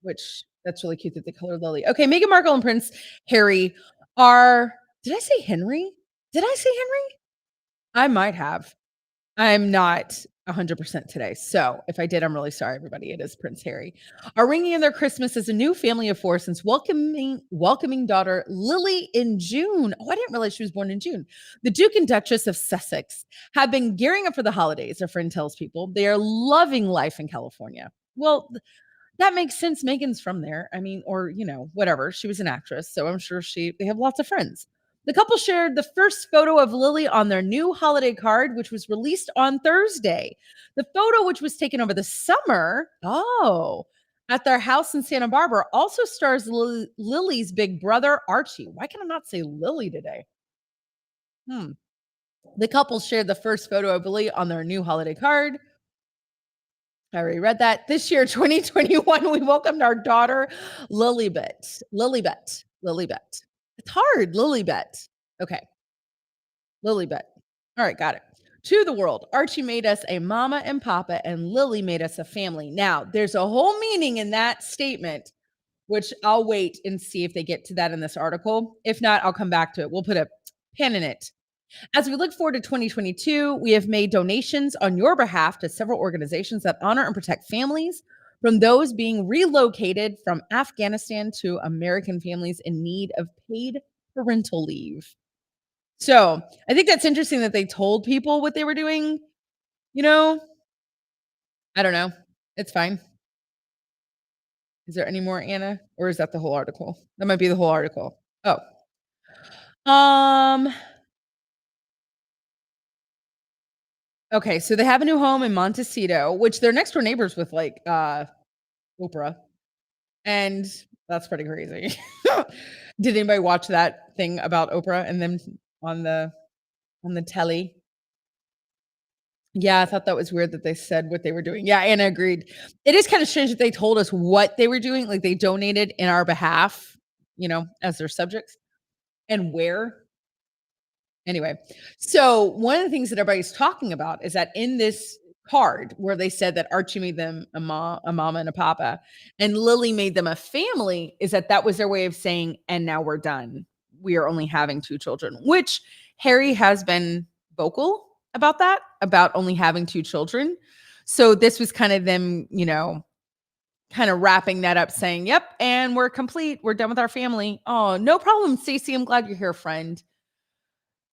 which that's really cute that they color Lily. Okay, Meghan Markle and Prince Harry are, did I say Henry? Did I say Henry? I might have. I'm not 100% today. So if I did, I'm really sorry, everybody. It is Prince Harry. Are ringing in their Christmas as a new family of four since welcoming daughter Lily in June. Oh, I didn't realize she was born in June. The Duke and Duchess of Sussex have been gearing up for the holidays, a friend tells people. They are loving life in California. Well, that makes sense. Megan's from there. I mean, or, whatever. She was an actress, so I'm sure they have lots of friends. The couple shared the first photo of Lily on their new holiday card, which was released on Thursday. The photo, which was taken over the summer, at their house in Santa Barbara, also stars Lily's big brother, Archie. Why can I not say Lily today? The couple shared the first photo of Lily on their new holiday card. I already read that. This year, 2021, we welcomed our daughter, Lilibet. It's hard, Lilibet. Okay, Lilibet. All right, got it. To the world, Archie made us a mama and papa, and Lily made us a family. Now, there's a whole meaning in that statement which I'll wait and see if they get to that in this article. If not, I'll come back to it. We'll put a pin in it. As we look forward to 2022, we have made donations on your behalf to several organizations that honor and protect families from those being relocated from Afghanistan to American families in need of paid parental leave. So I think that's interesting that they told people what they were doing. You know, I don't know. It's fine. Is there any more, Anna? Or is that the whole article? That might be the whole article. Oh. Um, okay, so they have a new home in Montecito, which they're next door neighbors with like Oprah. And that's pretty crazy. Did anybody watch that thing about Oprah and them on the telly? Yeah, I thought that was weird that they said what they were doing. Yeah, Anna agreed. It is kind of strange that they told us what they were doing, like they donated in our behalf, as their subjects and where. Anyway, so one of the things that everybody's talking about is that in this card where they said that Archie made them a mama and a papa, and Lily made them a family, is that was their way of saying, and now we're done. We are only having two children, which Harry has been vocal about that, about only having two children. So this was kind of them, kind of wrapping that up, saying, yep, and we're complete. We're done with our family. Oh, no problem, Stacey. I'm glad you're here, friend.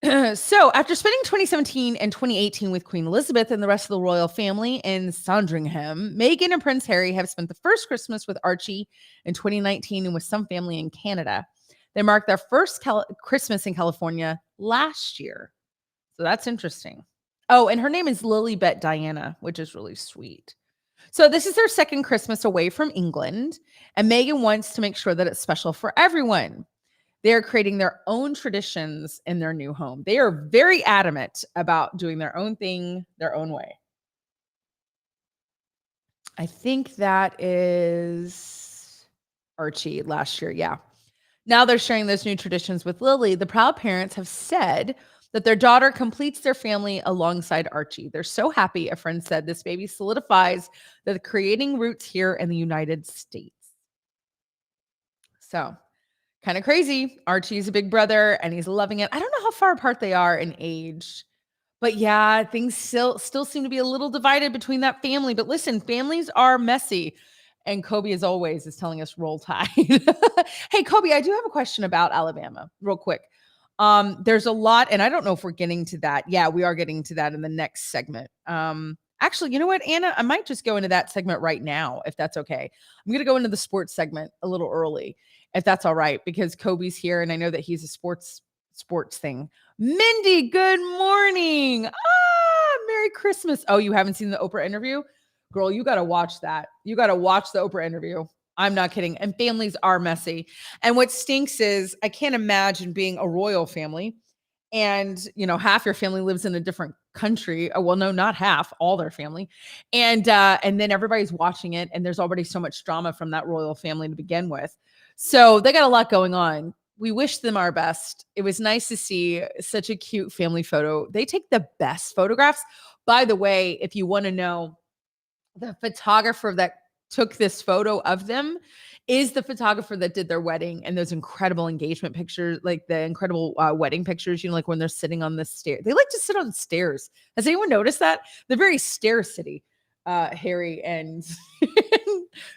So, after spending 2017 and 2018 with Queen Elizabeth and the rest of the royal family in Sandringham, Meghan and Prince Harry have spent the first Christmas with Archie in 2019 and with some family in Canada. They marked their first Christmas in California last year. So, that's interesting. Oh, and her name is Lilibet Diana, which is really sweet. So, this is their second Christmas away from England, and Meghan wants to make sure that it's special for everyone. They are creating their own traditions in their new home. They are very adamant about doing their own thing, their own way. I think that is Archie last year. Yeah. Now they're sharing those new traditions with Lily. The proud parents have said that their daughter completes their family alongside Archie. They're so happy. A friend said this baby solidifies the creating roots here in the United States. So kind of crazy. Archie's a big brother and he's loving it. I don't know how far apart they are in age. But yeah, things still seem to be a little divided between that family. But listen, families are messy. And Kobe, as always, is telling us roll tide. Hey, Kobe, I do have a question about Alabama, real quick. There's a lot, and I don't know if we're getting to that. Yeah, we are getting to that in the next segment. Actually, you know what, Anna? I might just go into that segment right now, if that's okay. I'm going to go into the sports segment a little early, if that's all right, because Kobe's here, and I know that he's a sports thing. Mindy, good morning. Merry Christmas. Oh, you haven't seen the Oprah interview? Girl, you got to watch that. You got to watch the Oprah interview. I'm not kidding. And families are messy. And what stinks is I can't imagine being a royal family and, half your family lives in a different country. Well, no, not half, all their family. And then everybody's watching it and there's already so much drama from that royal family to begin with. So they got a lot going on. We wish them our best. It was nice to see such a cute family photo. They take the best photographs. By the way, if you want to know, the photographer that took this photo of them is the photographer that did their wedding and those incredible engagement pictures, like the incredible wedding pictures, like when they're sitting on the stair. They like to sit on stairs. Has anyone noticed that? They're very stair city, Harry and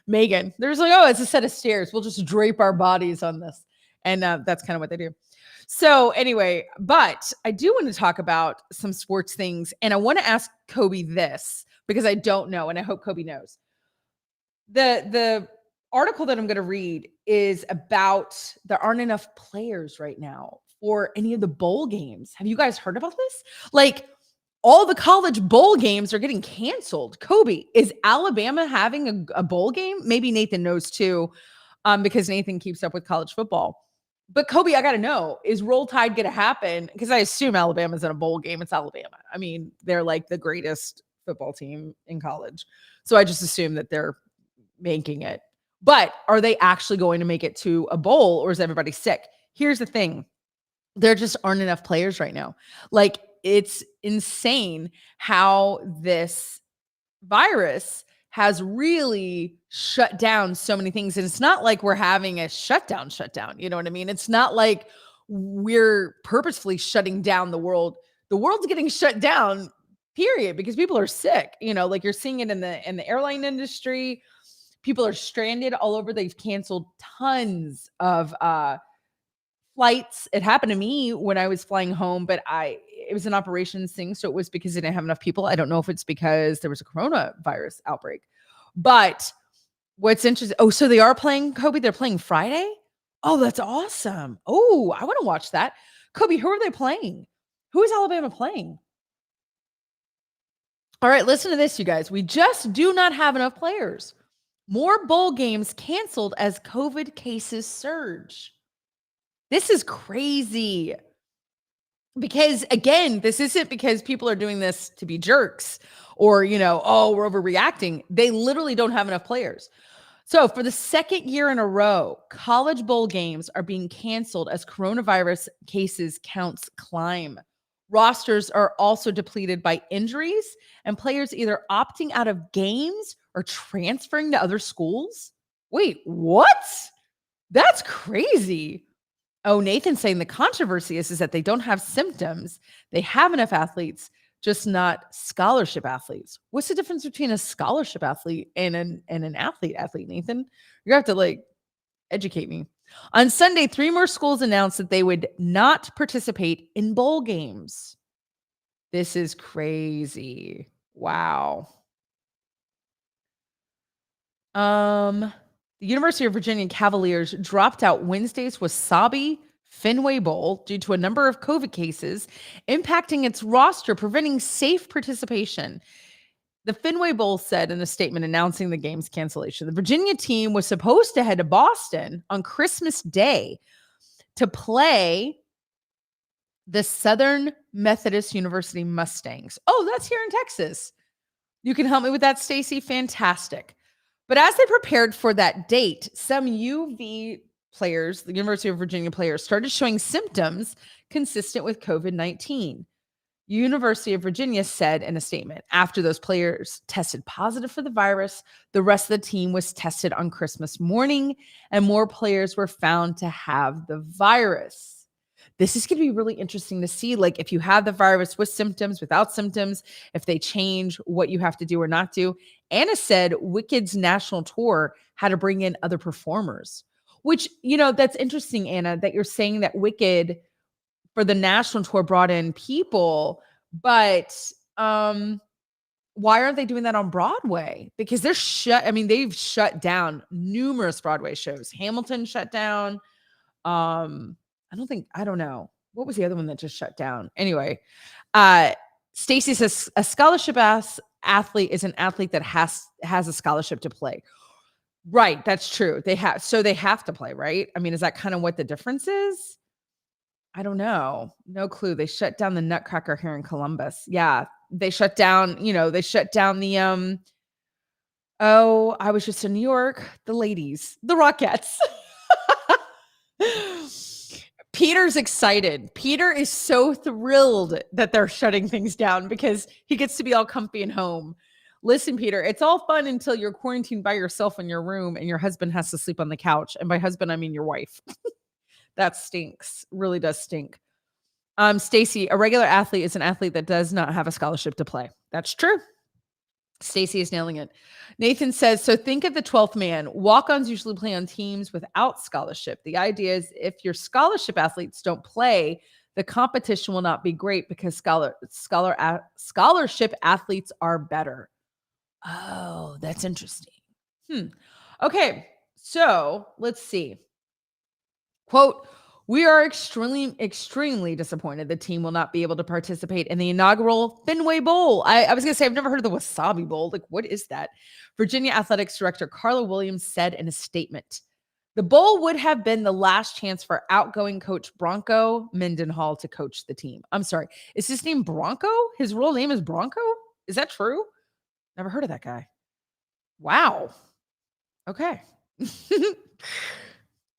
Meghan. They're just like, oh, it's a set of stairs. We'll just drape our bodies on this. And that's kind of what they do. So anyway, but I do want to talk about some sports things. And I want to ask Kobe this because I don't know. And I hope Kobe knows. The article that I'm going to read is about there aren't enough players right now for any of the bowl games. Have you guys heard about this? Like all the college bowl games are getting canceled. Kobe, is Alabama having a bowl game? Maybe Nathan knows too, because Nathan keeps up with college football. But Kobe, I got to know, is Roll Tide going to happen? Because I assume Alabama's in a bowl game. It's Alabama. I mean, they're like the greatest football team in college. So I just assume that they're making it. But are they actually going to make it to a bowl or is everybody sick? Here's the thing. There just aren't enough players right now. Like it's insane how this virus has really shut down so many things. And it's not like we're having a shutdown. You know what I mean? It's not like we're purposefully shutting down the world. The world's getting shut down, period, because people are sick. You know, like you're seeing it in the airline industry. People are stranded all over. They've canceled tons of flights. It happened to me when I was flying home, but it was an operations thing. So it was because they didn't have enough people. I don't know if it's because there was a coronavirus outbreak. But what's interesting, so they are playing, Kobe, they're playing Friday? Oh, that's awesome. Oh, I want to watch that. Kobe, who are they playing? Who is Alabama playing? All right, listen to this, you guys. We just do not have enough players. More bowl games canceled as COVID cases surge. This is crazy. Because again, this isn't because people are doing this to be jerks or, we're overreacting. They literally don't have enough players. So for the second year in a row, college bowl games are being canceled as coronavirus cases counts climb. Rosters are also depleted by injuries and players either opting out of games or transferring to other schools. Wait, what? That's crazy. Oh, Nathan's saying the controversy is that they don't have symptoms. They have enough athletes, just not scholarship athletes. What's the difference between a scholarship athlete and an athlete, Nathan? You're going to have to educate me. On Sunday, 3 more schools announced that they would not participate in bowl games. This is crazy. Wow. The University of Virginia Cavaliers dropped out Wednesday's Wasabi Fenway Bowl due to a number of COVID cases impacting its roster, preventing safe participation. The Fenway Bowl said in a statement announcing the game's cancellation, the Virginia team was supposed to head to Boston on Christmas Day to play the Southern Methodist University Mustangs. Oh, that's here in Texas. You can help me with that, Stacy? Fantastic. But as they prepared for that date, some UV players, the University of Virginia players, started showing symptoms consistent with COVID-19. University of Virginia said in a statement, after those players tested positive for the virus, the rest of the team was tested on Christmas morning, and more players were found to have the virus. This is going to be really interesting to see, if you have the virus with symptoms, without symptoms, if they change what you have to do or not do. Anna said Wicked's national tour had to bring in other performers, which, that's interesting, Anna, that you're saying that Wicked for the national tour brought in people, but why aren't they doing that on Broadway? Because they've shut down numerous Broadway shows. Hamilton shut down. I don't know. What was the other one that just shut down? Anyway, Stacy says a scholarship athlete is an athlete that has a scholarship to play. Right. That's true. They have to play, right? I mean, is that kind of what the difference is? I don't know. No clue. They shut down the Nutcracker here in Columbus. Yeah. They shut down the, I was just in New York, the ladies, the Rockettes. Peter's excited. Peter is so thrilled that they're shutting things down because he gets to be all comfy and home. Listen, Peter, it's all fun until you're quarantined by yourself in your room and your husband has to sleep on the couch. And by husband, I mean your wife. That stinks. Really does stink. Stacy, a regular athlete is an athlete that does not have a scholarship to play. That's true. Stacy is nailing it. Nathan says, so think of the 12th man. Walk-ons usually play on teams without scholarship. The idea is if your scholarship athletes don't play, the competition will not be great because scholarship athletes are better. Oh, that's interesting. Okay, so let's see. Quote, we are extremely disappointed the team will not be able to participate in the inaugural Fenway Bowl. I was going to say, I've never heard of the Wasabi Bowl. What is that? Virginia Athletics Director Carla Williams said in a statement, the bowl would have been the last chance for outgoing coach Bronco Mendenhall to coach the team. I'm sorry. Is his name Bronco? His real name is Bronco? Is that true? Never heard of that guy. Wow. Okay.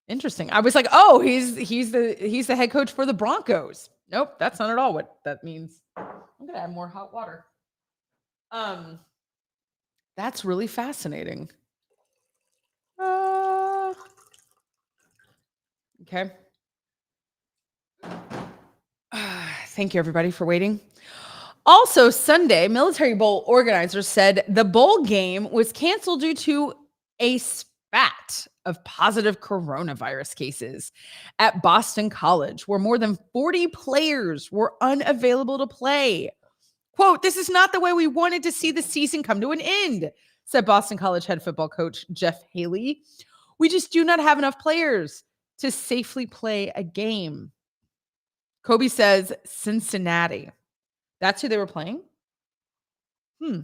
Interesting. I was like, oh, he's the head coach for the Broncos. Nope, that's not at all what that means. I'm gonna add more hot water. That's really fascinating. Uh, okay. Thank you, everybody, for waiting. Also, Sunday, Military Bowl organizers said the bowl game was canceled due to a spat of positive coronavirus cases at Boston College, where more than 40 players were unavailable to play. Quote, "This is not the way we wanted to see the season come to an end," said Boston College head football coach Jeff Haley. "We just do not have enough players to safely play a game." Kobe says Cincinnati. That's who they were playing? Hmm.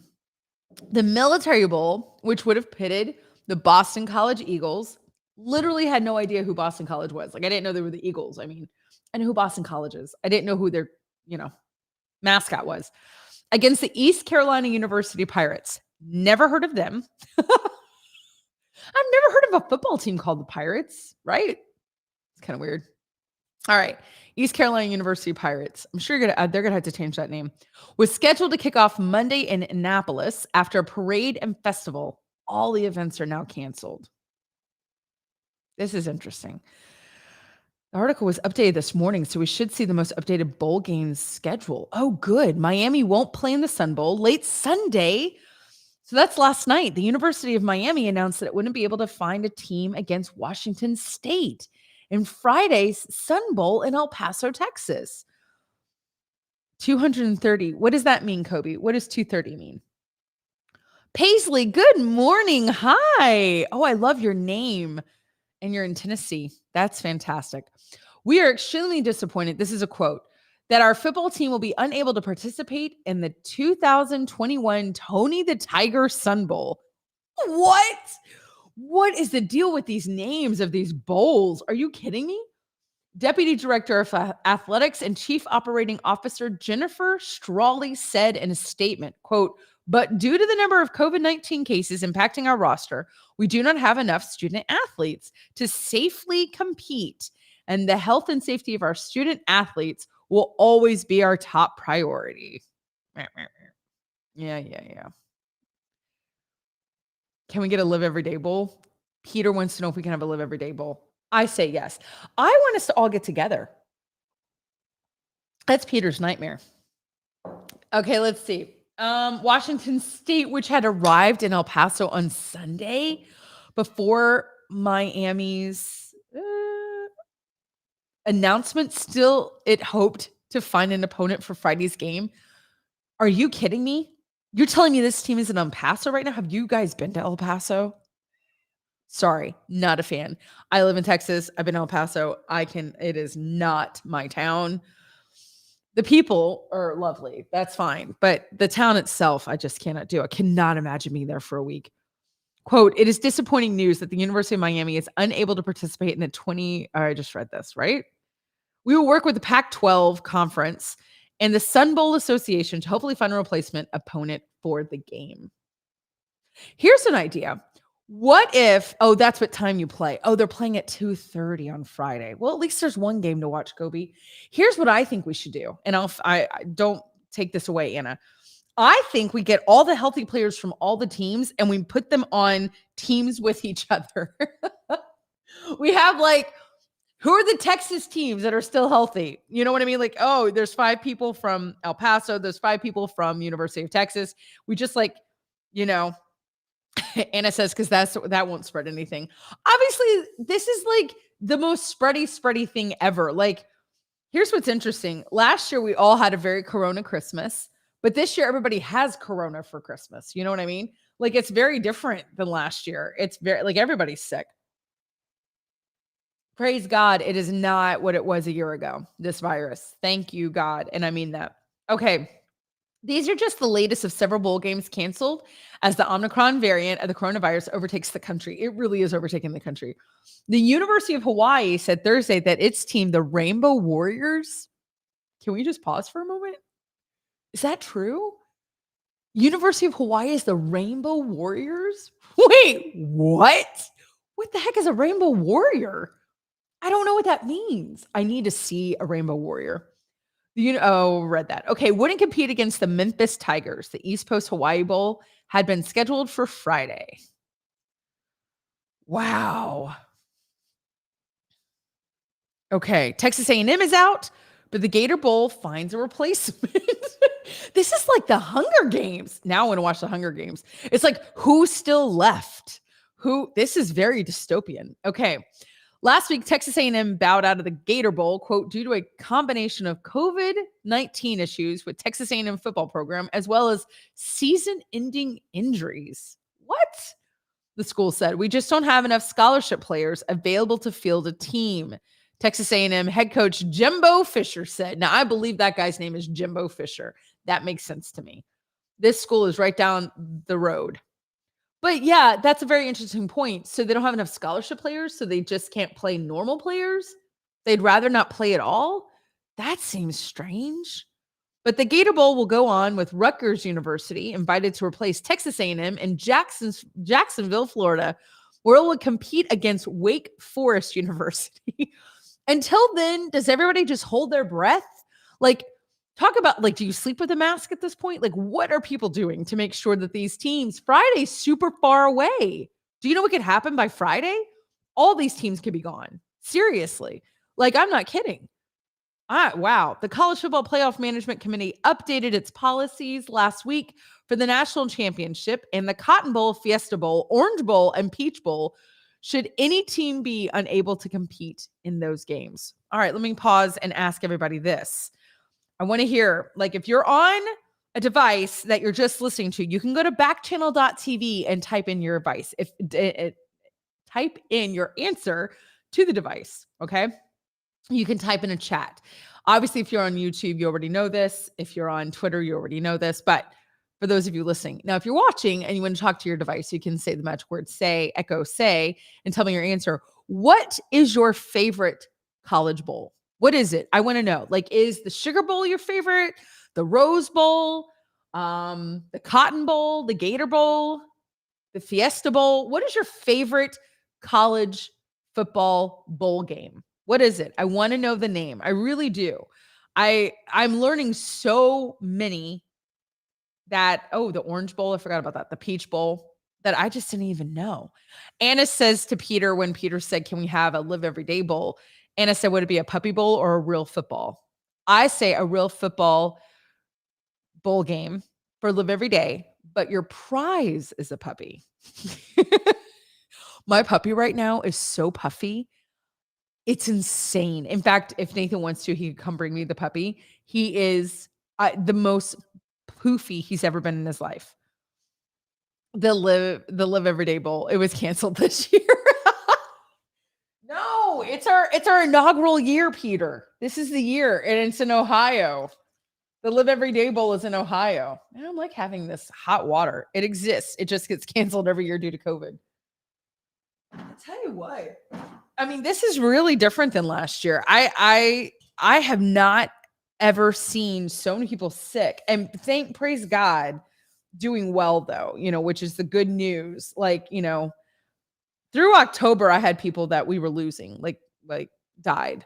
The Military Bowl, which would have pitted the Boston College Eagles, literally had no idea who Boston College was. Like, I didn't know they were the Eagles. I mean, I know who Boston College is. I didn't know who their, mascot was. Against the East Carolina University Pirates. Never heard of them. I've never heard of a football team called the Pirates, right? It's kind of weird. All right. East Carolina University Pirates. I'm sure they're gonna have to change that name. Was scheduled to kick off Monday in Annapolis after a parade and festival. All the events are now canceled. This is interesting. The article was updated this morning, so we should see the most updated bowl games schedule. Oh, good. Miami won't play in the Sun Bowl late Sunday. So that's last night. The University of Miami announced that it wouldn't be able to find a team against Washington State in Friday's Sun Bowl in El Paso, Texas. 230. What does that mean, Kobe? What does 230 mean? Paisley, good morning. Hi. Oh, I love your name. And you're in Tennessee. That's fantastic. We are extremely disappointed. This is a quote that our football team will be unable to participate in the 2021 Tony the Tiger Sun Bowl. What? What is the deal with these names of these bowls? Are you kidding me? Deputy Director of Athletics and Chief Operating Officer Jennifer Strawley said in a statement, quote, "But due to the number of COVID-19 cases impacting our roster, we do not have enough student athletes to safely compete. And the health and safety of our student athletes will always be our top priority." Yeah. Can we get a Live Every Day Bowl? Peter wants to know if we can have a Live Every Day Bowl. I say yes. I want us to all get together. That's Peter's nightmare. Okay, let's see. Washington State, which had arrived in El Paso on Sunday before Miami's announcement, still it hoped to find an opponent for Friday's game. Are you kidding me? You're telling me this team is in El Paso right now? Have you guys been to El Paso? Sorry, not a fan. I live in Texas. I've been in El Paso. It is not my town. The people are lovely. That's fine. But the town itself, I just cannot do. I cannot imagine being there for a week. Quote, "It is disappointing news that the University of Miami is unable to participate in the I just read this, right? We will work with the Pac-12 conference and the Sun Bowl Association to hopefully find a replacement opponent for the game." Here's an idea. What if, that's what time you play. Oh, they're playing at 2:30 on Friday. Well, at least there's one game to watch, Kobe. Here's what I think we should do. And I don't take this away, Anna. I think we get all the healthy players from all the teams and we put them on teams with each other. We have who are the Texas teams that are still healthy? You know what I mean? There's 5 people from El Paso. There's 5 people from University of Texas. We just Anna says, because that won't spread anything. Obviously, this is the most spready thing ever. Here's what's interesting. Last year, we all had a very Corona Christmas, but this year, everybody has Corona for Christmas. You know what I mean? It's very different than last year. It's very, everybody's sick. Praise God, it is not what it was a year ago, this virus. Thank you, God. And I mean that. Okay. These are just the latest of several bowl games canceled as the Omicron variant of the coronavirus overtakes the country. It really is overtaking the country. The University of Hawaii said Thursday that its team, the Rainbow Warriors, can we just pause for a moment? Is that true? University of Hawaii is the Rainbow Warriors? Wait, what? What the heck is a Rainbow Warrior? I don't know what that means. I need to see a Rainbow Warrior. Read that. Okay, wouldn't compete against the Memphis Tigers, the East Coast Hawaii Bowl. had been scheduled for Friday. Wow. Okay, Texas A&M is out, but the Gator Bowl finds a replacement. This is like the Hunger Games. Now I want to watch the Hunger Games. It's like, who's still left? This is very dystopian. Okay. Last week, Texas A&M bowed out of the Gator Bowl, quote, due to a combination of COVID-19 issues with Texas A&M football program, as well as season-ending injuries. What? The school said, we just don't have enough scholarship players available to field a team. Texas A&M head coach Jimbo Fisher said. Now, I believe that guy's name is Jimbo Fisher. That makes sense to me. This school is right down the road. But yeah, that's a very interesting point. So they don't have enough scholarship players, so they just can't play normal players? They'd rather not play at all? That seems strange. But the Gator Bowl will go on with Rutgers University invited to replace Texas A&M in Jacksonville, Florida, where it will compete against Wake Forest University. Until then, does everybody just hold their breath? Like, talk about, like, do you sleep with a mask at this point? Like, what are people doing to make sure that these teams, Friday's super far away. Do you know what could happen by Friday? All these teams could be gone. Seriously. Like, I'm not kidding. Wow. The College Football Playoff Management Committee updated its policies last week for the national championship and the Cotton Bowl, Fiesta Bowl, Orange Bowl, and Peach Bowl should any team be unable to compete in those games. All right, let me pause and ask everybody this. I want to hear, like, if you're on a device that you're just listening to, you can go to backchannel.tv and type in your device. Type in your answer to the device, okay? You can type in a chat. Obviously, if you're on YouTube, you already know this. If you're on Twitter, you already know this. But for those of you listening, now, if you're watching and you want to talk to your device, you can say the magic word, say, echo, say, and tell me your answer. What is your favorite college bowl? What is it? I want to know. Like, is the Sugar Bowl your favorite? The Rose Bowl? The Cotton Bowl? The Gator Bowl? The Fiesta Bowl? What is your favorite college football bowl game? What is it? I want to know the name. I really do. I'm learning so many that, the Orange Bowl, I forgot about that. The Peach Bowl, that I just didn't even know. Anna says to Peter, when Peter said, can we have a Live Every Day Bowl? Anna said, would it be a puppy bowl or a real football? I say a real football bowl game for Live Every Day, but your prize is a puppy. My puppy right now is so puffy. It's insane. In fact, if Nathan wants to, he could come bring me the puppy. He is the most poofy he's ever been in his life. The Live Every Day Bowl. It was canceled this year. No, it's our inaugural year, Peter. This is the year, and it's in Ohio. The Live Every Day Bowl is in Ohio. I don't like having this hot water. It exists. It just gets canceled every year due to COVID. I'll tell you what. I mean, this is really different than last year. I have not ever seen so many people sick, and praise God, doing well though, which is the good news. Like, through October, I had people that we were losing, like died,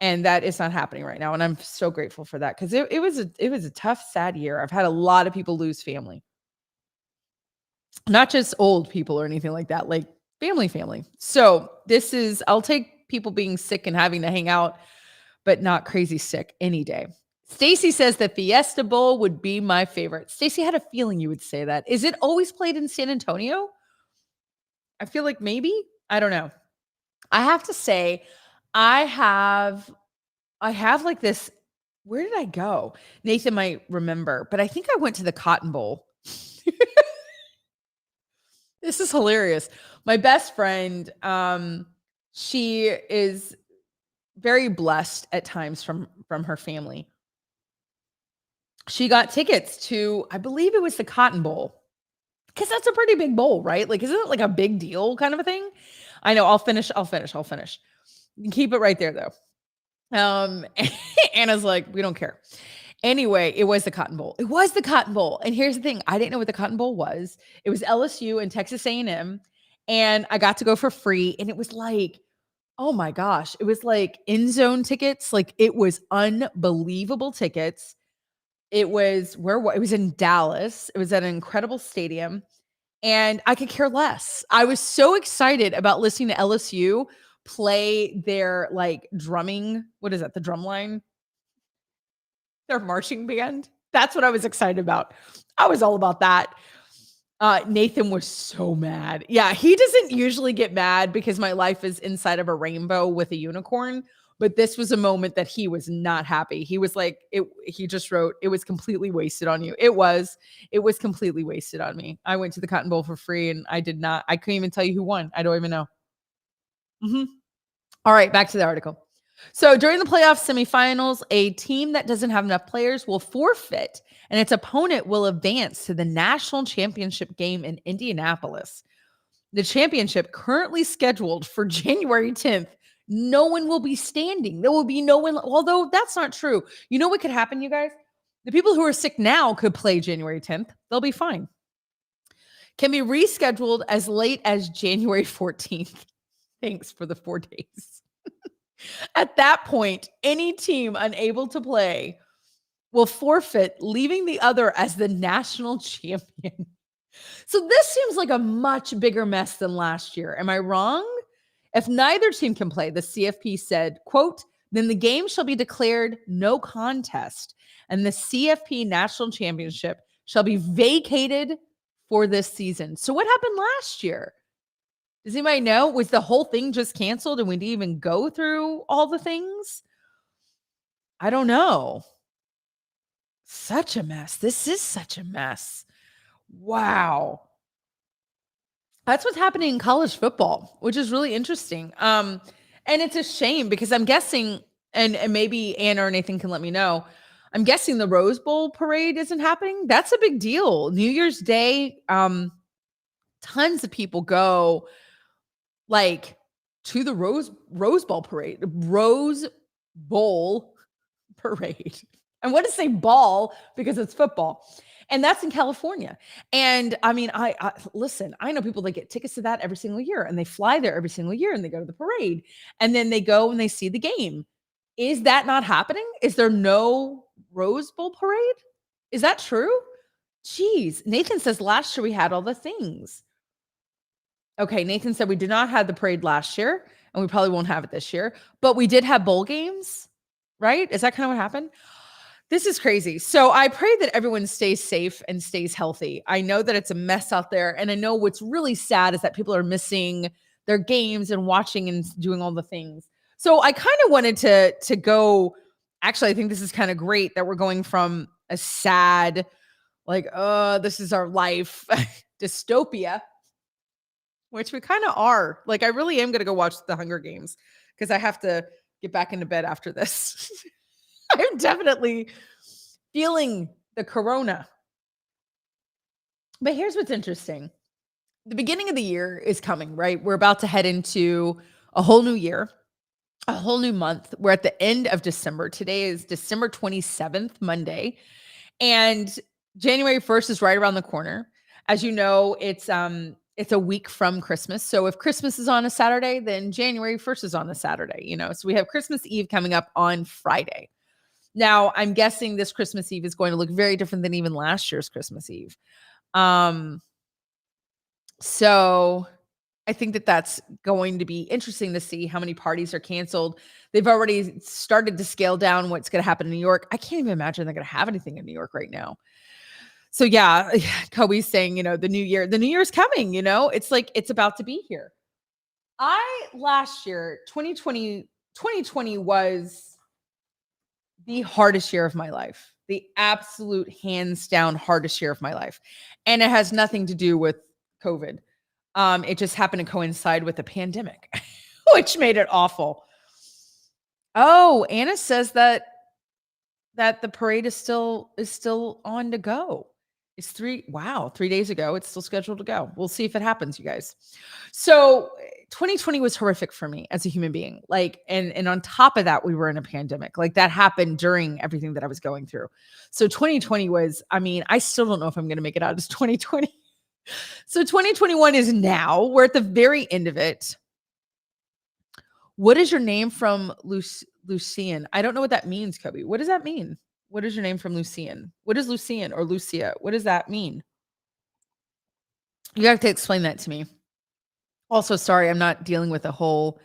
and that is not happening right now. And I'm so grateful for that, because it was a tough, sad year. I've had a lot of people lose family, not just old people or anything like that, like family. So I'll take people being sick and having to hang out, but not crazy sick any day. Stacy says the Fiesta Bowl would be my favorite. Stacy, had a feeling you would say that. Is it always played in San Antonio? I feel like maybe. I don't know. I have to say, I have like this. Where did I go? Nathan might remember, but I think I went to the Cotton Bowl. This is hilarious. My best friend, she is very blessed at times from her family. She got tickets to, I believe it was the Cotton Bowl, because that's a pretty big bowl, right? Like, isn't it like a big deal kind of a thing? I know. I'll finish. Keep it right there, though. Anna's like, we don't care. Anyway, it was the Cotton Bowl. And here's the thing. I didn't know what the Cotton Bowl was. It was LSU and Texas A&M. And I got to go for free. And it was like, oh my gosh. It was like end zone tickets. Like, it was unbelievable tickets. It was it was in Dallas. It was at an incredible stadium, and I could care less. I was so excited about listening to LSU play their, like, drumming what is that? The drum line? Their marching band. That's what I was excited about. I was all about that. Nathan was so mad. Yeah, he doesn't usually get mad because my life is inside of a rainbow with a unicorn, but this was a moment that he was not happy. He was like, he just wrote, "It was completely wasted on you." It was completely wasted on me. I went to the Cotton Bowl for free and I couldn't even tell you who won. I don't even know. Mhm. All right, back to the article. So during the playoff semifinals, a team that doesn't have enough players will forfeit, and its opponent will advance to the national championship game in Indianapolis. The championship, currently scheduled for January 10th, no one will be standing. There will be no one, although that's not true. You know what could happen, you guys? The people who are sick now could play January 10th. They'll be fine. Can be rescheduled as late as January 14th. Thanks for the 4 days. At that point, any team unable to play will forfeit, leaving the other as the national champion. So this seems like a much bigger mess than last year. Am I wrong? If neither team can play, the CFP said, quote, then the game shall be declared no contest, and the CFP national championship shall be vacated for this season. So what happened last year? Does anybody know? Was the whole thing just canceled and we didn't even go through all the things? I don't know. Such a mess. This is such a mess. Wow. That's what's happening in college football, which is really interesting. And it's a shame because I'm guessing, and maybe Anna or Nathan can let me know. I'm guessing the Rose Bowl parade isn't happening. That's a big deal. New Year's Day, tons of people go like to the Rose Bowl parade, Rose Bowl parade. I want to say ball because it's football. And that's in California. And I mean, I listen, I know people that get tickets to that every single year and they fly there every single year and they go to the parade and then they go and they see the game. Is that not happening? Is there no Rose Bowl parade? Is that true? Jeez. Nathan says last year we had all the things. Okay, Nathan said we did not have the parade last year and we probably won't have it this year, but we did have bowl games, right? Is that kind of what happened? This is crazy. So I pray that everyone stays safe and stays healthy. I know that it's a mess out there. And I know what's really sad is that people are missing their games and watching and doing all the things. So I kind of wanted to go. Actually, I think this is kind of great that we're going from a sad, like, oh, this is our life dystopia, which we kind of are. Like, I really am going to go watch the Hunger Games because I have to get back into bed after this. I'm definitely feeling the corona. But here's what's interesting. The beginning of the year is coming, right? We're about to head into a whole new year, a whole new month. We're at the end of December. Today is December 27th, Monday, and January 1st is right around the corner. As you know, it's a week from Christmas. So if Christmas is on a Saturday, then January 1st is on a Saturday, you know. So we have Christmas Eve coming up on Friday. Now, I'm guessing this Christmas Eve is going to look very different than even last year's Christmas Eve. So I think that that's going to be interesting to see how many parties are canceled. They've already started to scale down what's going to happen in New York. I can't even imagine they're going to have anything in New York right now. So yeah, Kobe's saying, you know, the new year's coming, you know, it's like, it's about to be here. Last year, 2020 was the hardest year of my life, the absolute hands down hardest year of my life. And it has nothing to do with COVID. It just happened to coincide with the pandemic, which made it awful. Oh, Anna says that the parade is still on to go. It's 3 days ago. It's still scheduled to go. We'll see if it happens, you guys. So 2020 was horrific for me as a human being. Like, and on top of that, we were in a pandemic. Like that happened during everything that I was going through. So 2020 was, I mean, I still don't know if I'm going to make it out of 2020. So 2021 is now. We're at the very end of it. What is your name from Lucian? I don't know what that means, Kobe. What does that mean? What is your name from Lucian? What is Lucian or Lucia? What does that mean? You have to explain that to me. Also, sorry, I'm not dealing with a whole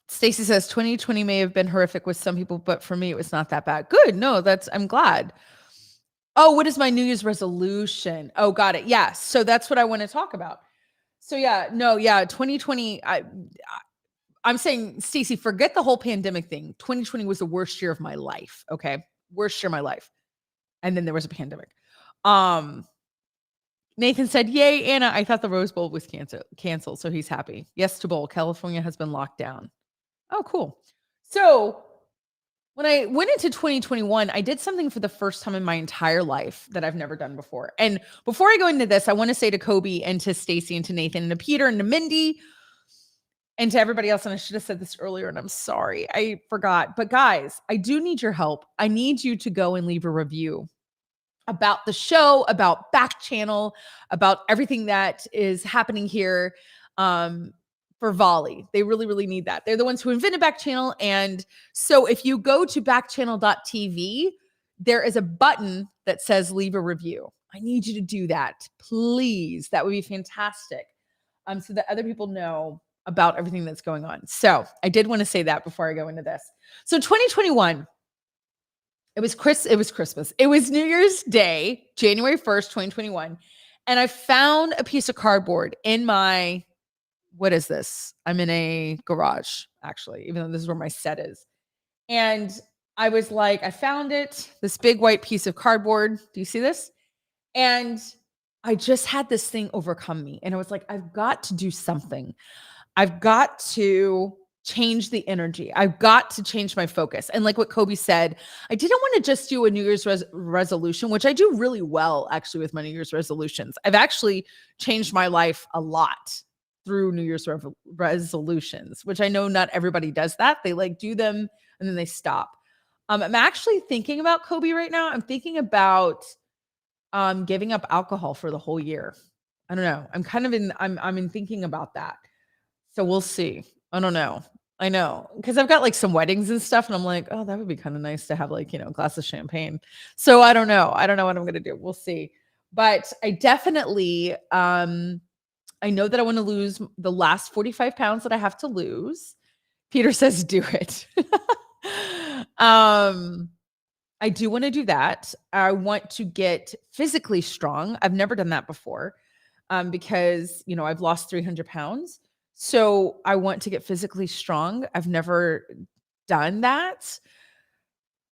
Stacy says 2020 may have been horrific with some people, but for me it was not that bad. Good. No, I'm glad. Oh, what is my New Year's resolution? Oh, got it. Yeah. So that's what I want to talk about. So yeah, no, yeah, 2020 I'm saying, Stacy, forget the whole pandemic thing. 2020 was the worst year of my life. Okay. Worst year of my life. And then there was a pandemic. Nathan said, "Yay, Anna! I thought the Rose Bowl was canceled, so he's happy. Yes to bowl. California has been locked down. Oh, cool. So when I went into 2021, I did something for the first time in my entire life that I've never done before. And before I go into this, I want to say to Kobe and to Stacy and to Nathan and to Peter and to Mindy and to everybody else, and I should have said this earlier, and I'm sorry, I forgot. But guys, I do need your help. I need you to go and leave a review about the show, about Backchannel, about everything that is happening here for Volley. They really, really need that. They're the ones who invented Backchannel. And so if you go to backchannel.tv, there is a button that says leave a review. I need you to do that, please. That would be fantastic. So that other people know about everything that's going on. So I did want to say that before I go into this. So 2021, it was Christmas. It was New Year's Day, January 1st, 2021. And I found a piece of cardboard in my, what is this? I'm in a garage, actually, even though this is where my set is. And I was like, I found it, this big white piece of cardboard. Do you see this? And I just had this thing overcome me. And I was like, I've got to do something. I've got to change the energy. I've got to change my focus. And like what Kobe said, I didn't want to just do a New Year's resolution, which I do really well actually with my New Year's resolutions. I've actually changed my life a lot through New Year's resolutions, which I know not everybody does that. They like do them and then they stop. I'm actually thinking about Kobe right now. I'm thinking about giving up alcohol for the whole year. I don't know. I'm in thinking about that. So we'll see. I don't know. I know because I've got like some weddings and stuff, and I'm like, oh, that would be kind of nice to have like, a glass of champagne. So I don't know. I don't know what I'm going to do. We'll see. But I definitely, I know that I want to lose the last 45 pounds that I have to lose. Peter says, do it. I do want to do that. I want to get physically strong. I've never done that before because, I've lost 300 pounds. So I want to get physically strong. I've never done that.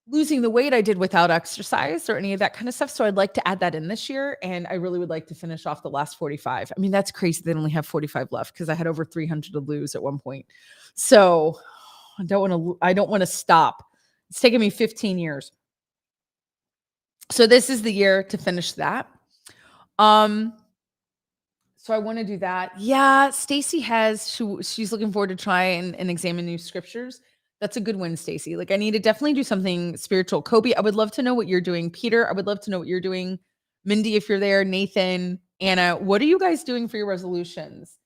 Losing the weight I did without exercise or any of that kind of stuff. So I'd like to add that in this year. And I really would like to finish off the last 45. I mean, that's crazy. They only have 45 left because I had over 300 to lose at one point. So I don't want to stop. It's taken me 15 years. So this is the year to finish that. So I want to do that. Yeah, Stacy she's looking forward to try and examine new scriptures. That's a good one, Stacy. Like I need to definitely do something spiritual. Kobe, I would love to know what you're doing. Peter, I would love to know what you're doing. Mindy, if you're there, Nathan, Anna, what are you guys doing for your resolutions?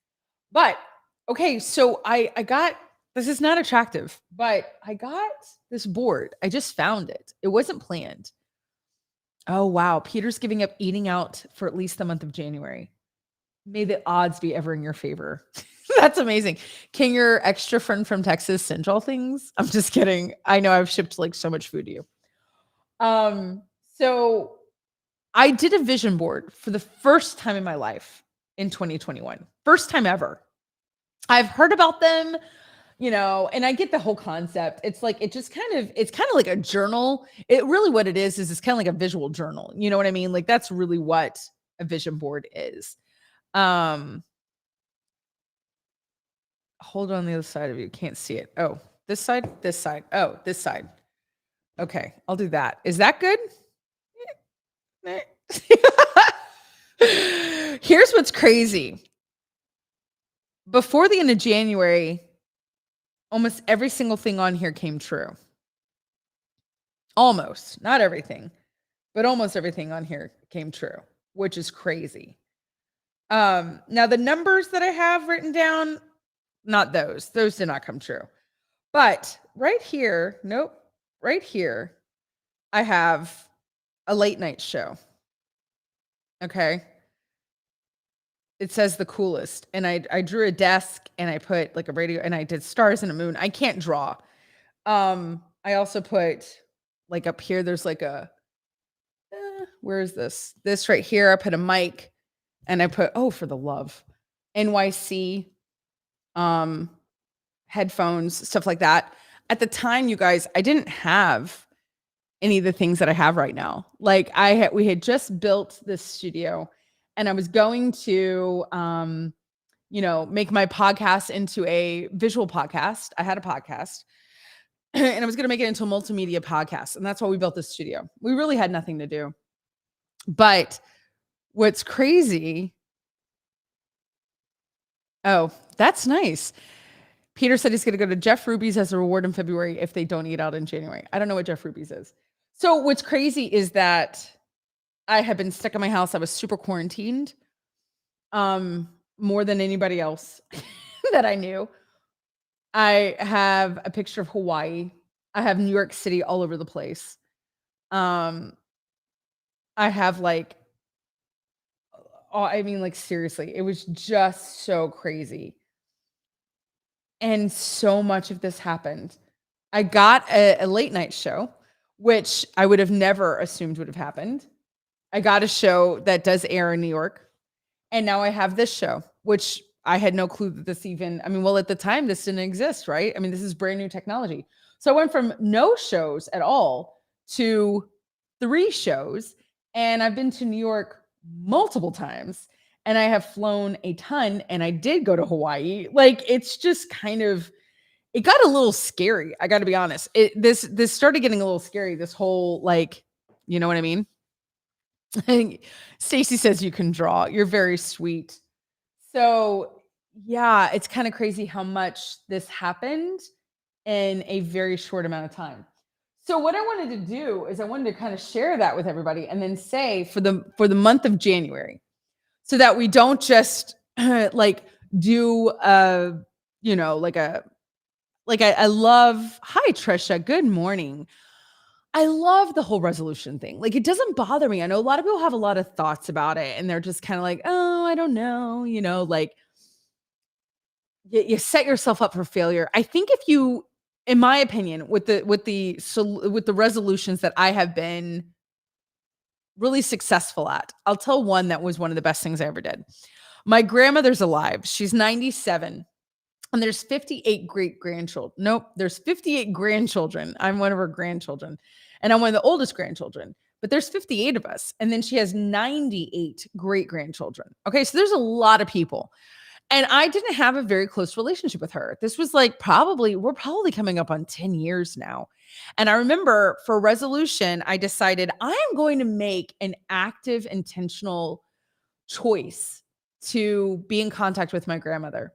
But okay, so I got, this is not attractive, but I got this board. I just found it. It wasn't planned. Oh, wow. Peter's giving up eating out for at least the month of January. May the odds be ever in your favor. That's amazing. Can your extra friend from Texas send y'all things? I'm just kidding. I know I've shipped like so much food to you. So I did a vision board for the first time in my life in 2021. First time ever. I've heard about them, and I get the whole concept. It's like, it's kind of like a journal. It really, what it is it's kind of like a visual journal. You know what I mean? Like that's really what a vision board is. Hold on the other side of you. Can't see it. Oh, this side. Oh, this side. Okay, I'll do that. Is that good? Here's what's crazy. Before the end of January, almost every single thing on here came true. Almost, not everything, but almost everything on here came true, which is crazy. Now the numbers that I have written down, not those did not come true. But right here, nope, right here, I have a late night show, okay? It says the coolest, and I drew a desk, and I put, like, a radio, and I did stars and a moon. I can't draw. I also put, like, up here, there's, like, a where is this? This right here, I put a mic, and I put, oh, for the love, NYC, um, headphones, stuff like that. At the time, you guys, I didn't have any of the things that I have right now. Like, we had just built this studio, and I was going to, make my podcast into a visual podcast. I had a podcast, and I was going to make it into a multimedia podcast. And that's why we built this studio. We really had nothing to do. But what's crazy, oh, that's nice. Peter said he's going to go to Jeff Ruby's as a reward in February if they don't eat out in January. I don't know what Jeff Ruby's is. So what's crazy is that I had been stuck in my house. I was super quarantined, more than anybody else that I knew. I have a picture of Hawaii. I have New York City all over the place. I have like, oh, I mean, like, seriously, it was just so crazy. And so much of this happened. I got a late night show, which I would have never assumed would have happened. I got a show that does air in New York. And now I have this show, which I had no clue that this even, I mean, well, at the time, this didn't exist, right? I mean, this is brand new technology. So I went from no shows at all to 3 shows. And I've been to New York multiple times, and I have flown a ton, and I did go to Hawaii. Like, it's just kind of, it got a little scary. I got to be honest. This started getting a little scary. This whole, like, you know what I mean? Stacy says you can draw. You're very sweet. So, yeah, it's kind of crazy how much this happened in a very short amount of time. So what I wanted to do is I wanted to kind of share that with everybody, and then say for the month of January, so that we don't just like do I love, hi Trisha, good morning. I love the whole resolution thing. Like, it doesn't bother me. I know a lot of people have a lot of thoughts about it, and they're just kind of like, oh, I don't know, like, you set yourself up for failure. I think if you, in my opinion, with the resolutions that I have been really successful at, I'll tell one that was one of the best things I ever did. My grandmother's alive. She's 97. And there's 58 great grandchildren. Nope, there's 58 grandchildren. I'm one of her grandchildren. And I'm one of the oldest grandchildren. But there's 58 of us. And then she has 98 great grandchildren. Okay, so there's a lot of people. And I didn't have a very close relationship with her. This was like we're probably coming up on 10 years now. And I remember for resolution, I decided I am going to make an active, intentional choice to be in contact with my grandmother.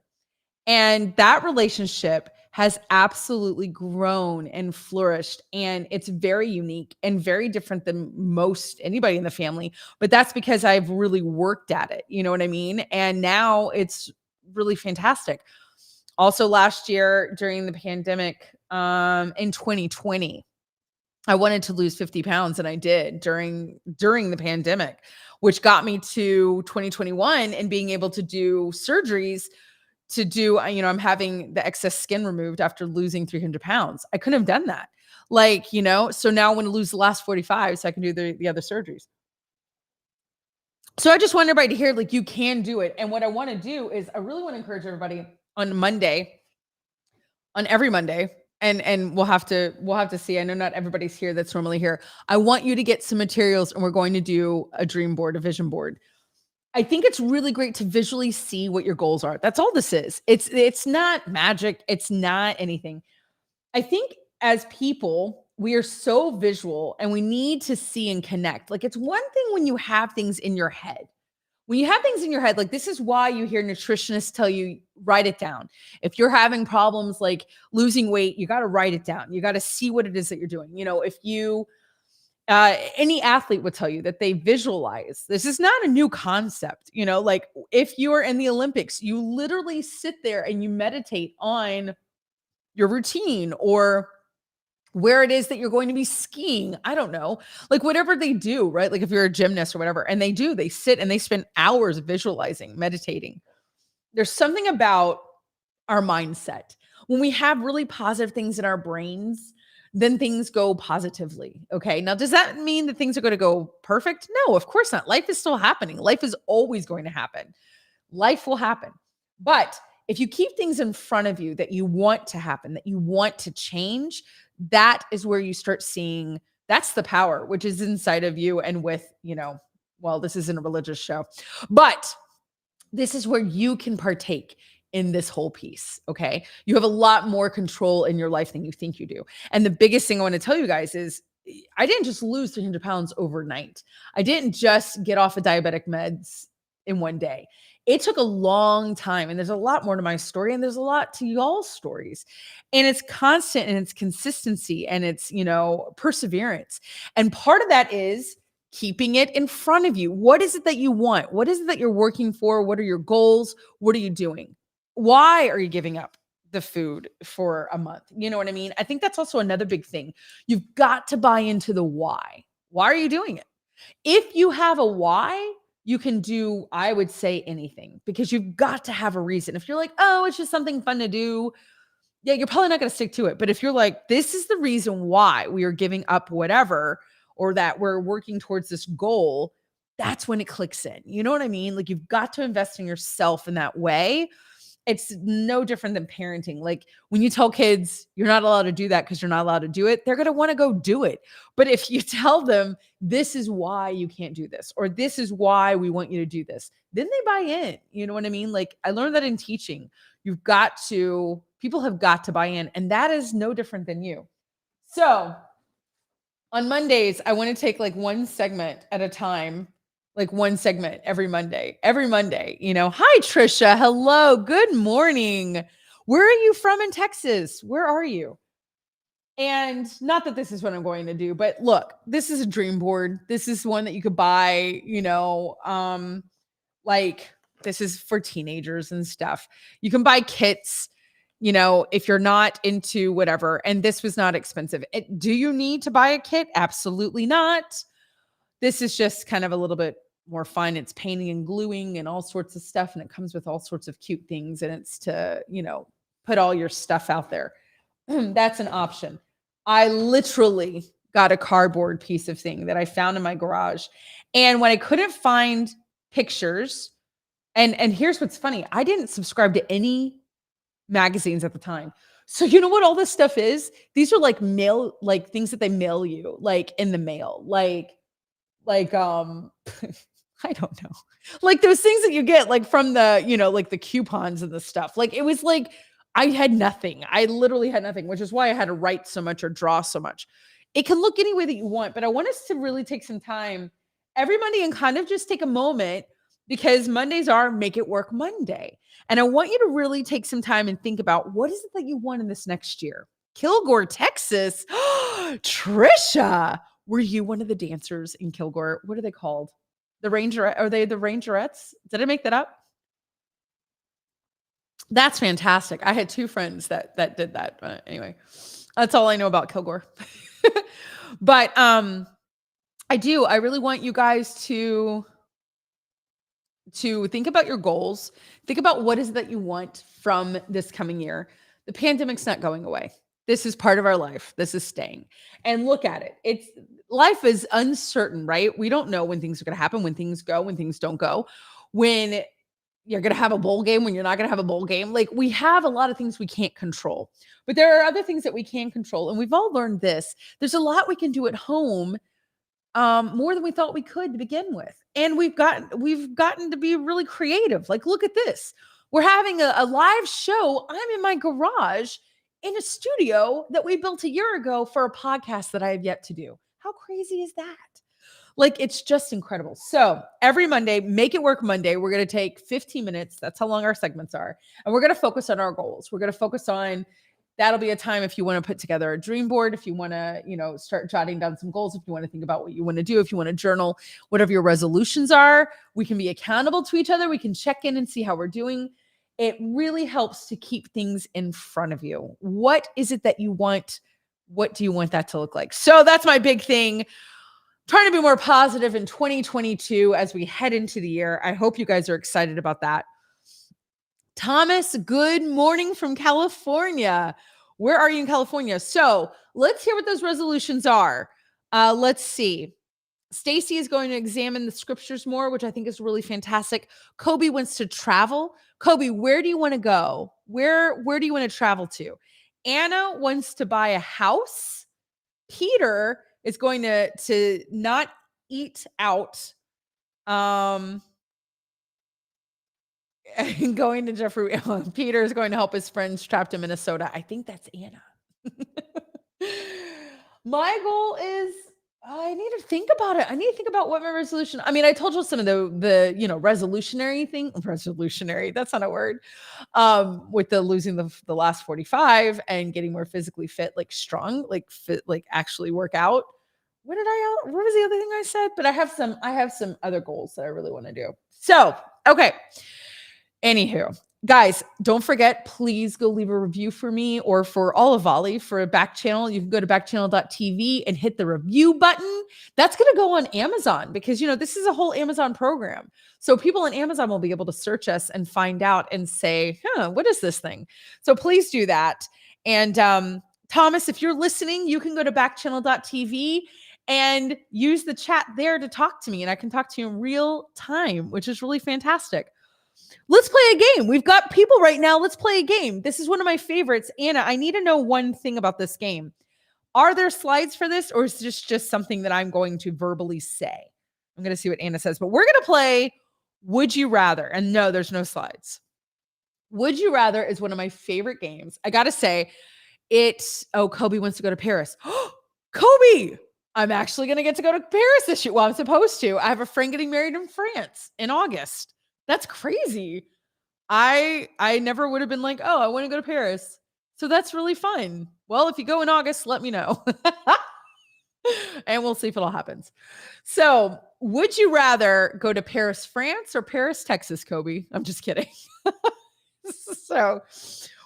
And that relationship has absolutely grown and flourished. And it's very unique and very different than most anybody in the family. But that's because I've really worked at it. You know what I mean? And now it's really fantastic. Also, last year during the pandemic, in 2020, I wanted to lose 50 pounds, and I did during the pandemic, which got me to 2021 and being able to do surgeries to do, I'm having the excess skin removed after losing 300 pounds. I couldn't have done that. Like, so now I want to lose the last 45 so I can do the other surgeries. So I just want everybody to hear, like, you can do it. And what I want to do is I really want to encourage everybody on every Monday, and we'll have to see. I know not everybody's here that's normally here. I want you to get some materials, and we're going to do a dream board, a vision board. I think it's really great to visually see what your goals are. That's all this is. It's not magic. It's not anything. I think as people, we are so visual, and we need to see and connect. Like, it's one thing when you have things in your head. When you have things in your head, like, this is why you hear nutritionists tell you, write it down. If you're having problems like losing weight, you got to write it down. You got to see what it is that you're doing. If you, any athlete would tell you that they visualize. This is not a new concept. Like, if you are in the Olympics, you literally sit there and you meditate on your routine, or where it is that you're going to be skiing. I don't know. Like whatever they do, right? Like if you're a gymnast or whatever, and they sit and they spend hours visualizing, meditating. There's something about our mindset. When we have really positive things in our brains, then things go positively. Okay. Now, does that mean that things are going to go perfect? No, of course not. Life is still happening. Life is always going to happen. Life will happen. But if you keep things in front of you that you want to happen, that you want to change, that is where you start seeing that's the power, which is inside of you. And with, well, this isn't a religious show, but this is where you can partake in this whole piece. Okay. You have a lot more control in your life than you think you do. And the biggest thing I want to tell you guys is I didn't just lose 300 pounds overnight. I didn't just get off of diabetic meds in one day. It took a long time. And there's a lot more to my story. And there's a lot to y'all's stories. And it's constant and it's consistency and it's, perseverance. And part of that is keeping it in front of you. What is it that you want? What is it that you're working for? What are your goals? What are you doing? Why are you giving up the food for a month? You know what I mean? I think that's also another big thing. You've got to buy into the why. Why are you doing it? If you have a why, you can do, I would say, anything because you've got to have a reason. If you're like, oh, it's just something fun to do, yeah, you're probably not going to stick to it. But if you're like, this is the reason why we are giving up whatever, or that we're working towards this goal, that's when it clicks in. You know what I mean? Like you've got to invest in yourself in that way. It's no different than parenting. Like when you tell kids you're not allowed to do that because you're not allowed to do it, they're going to want to go do it. But if you tell them this is why you can't do this, or this is why we want you to do this, then they buy in. You know what I mean? Like I learned that in teaching. People have got to buy in, and that is no different than you. So on Mondays, I want to take like one segment at a time, like one segment every Monday. Hi, Trisha. Hello. Good morning. Where are you from in Texas? Where are you? And not that this is what I'm going to do, but look, this is a dream board. This is one that you could buy, like this is for teenagers and stuff. You can buy kits, if you're not into whatever, and this was not expensive. Do you need to buy a kit? Absolutely not. This is just kind of a little bit more fun. It's painting and gluing and all sorts of stuff. And it comes with all sorts of cute things. And it's to, put all your stuff out there. That's an option. I literally got a cardboard piece of thing that I found in my garage. And when I couldn't find pictures, and here's what's funny, I didn't subscribe to any magazines at the time. So you know what all this stuff is? These are like things that they mail you, like in the mail, like I don't know, like those things that you get like from the, like the coupons and the stuff. Like it was like I had nothing. I literally had nothing, which is why I had to write so much or draw so much. It can look any way that you want, but I want us to really take some time every Monday and kind of just take a moment, because Mondays are Make It Work Monday. And I want you to really take some time and think about what is it that you want in this next year? Kilgore, Texas. Trisha, were you one of the dancers in Kilgore? What are they called? Are they the Rangerettes? Did I make that up? That's fantastic. I had 2 friends that did that. But anyway, that's all I know about Kilgore. But I really want you guys to think about your goals. Think about what is it that you want from this coming year. The pandemic's not going away. This is part of our life. This is staying. And look at it. Life is uncertain, right? We don't know when things are going to happen, when things go, when things don't go, when you're going to have a bowl game, when you're not going to have a bowl game. Like we have a lot of things we can't control, but there are other things that we can control. And we've all learned this. There's a lot we can do at home, more than we thought we could to begin with. And we've gotten to be really creative. Like, look at this. We're having a live show. I'm in my garage in a studio that we built a year ago for a podcast that I have yet to do. How crazy is that? Like, it's just incredible. So every Monday, Make It Work Monday, we're going to take 15 minutes. That's how long our segments are. And we're going to focus on our goals. We're going to focus on, that'll be a time if you want to put together a dream board, if you want to, start jotting down some goals, if you want to think about what you want to do, if you want to journal, whatever your resolutions are. We can be accountable to each other. We can check in and see how we're doing. It really helps to keep things in front of you. What is it that you want What do you want that to look like? So that's my big thing. Trying to be more positive in 2022 as we head into the year. I hope you guys are excited about that. Thomas, good morning from California. Where are you in California? So let's hear what those resolutions are. Let's see. Stacy is going to examine the scriptures more, which I think is really fantastic. Kobe wants to travel. Kobe, where do you want to go? Where do you want to travel to? Anna wants to buy a house. Peter is going to not eat out. And going to Jeffrey. Peter is going to help his friends trapped in Minnesota. I think that's Anna. My goal is I need to think about it. I need to think about what my resolution. I mean, I told you some of the resolutionary thing. Resolutionary. That's not a word. With the losing the last 45 and getting more physically fit, like strong, like fit, like actually work out. What was the other thing I said? But I have some other goals that I really want to do. So, okay. Anywho, guys, don't forget, please go leave a review for me or for all of Volley for a back channel. You can go to backchannel.tv and hit the review button. That's going to go on Amazon because, this is a whole Amazon program. So people on Amazon will be able to search us and find out and say, what is this thing? So please do that. And Thomas, if you're listening, you can go to backchannel.tv and use the chat there to talk to me. And I can talk to you in real time, which is really fantastic. Let's play a game. We've got people right now. Let's play a game. This is one of my favorites. Anna, I need to know one thing about this game. Are there slides for this, or is this just something that I'm going to verbally say? I'm going to see what Anna says, but we're going to play Would You Rather. And no, there's no slides. Would You Rather is one of my favorite games. I got to say, Kobe wants to go to Paris. Kobe, I'm actually going to get to go to Paris this year. Well, I'm supposed to. I have a friend getting married in France in August. That's crazy. I never would have been like, I want to go to Paris. So that's really fun. Well, if you go in August, let me know. And we'll see if it all happens. So would you rather go to Paris, France or Paris, Texas, Kobe? I'm just kidding. So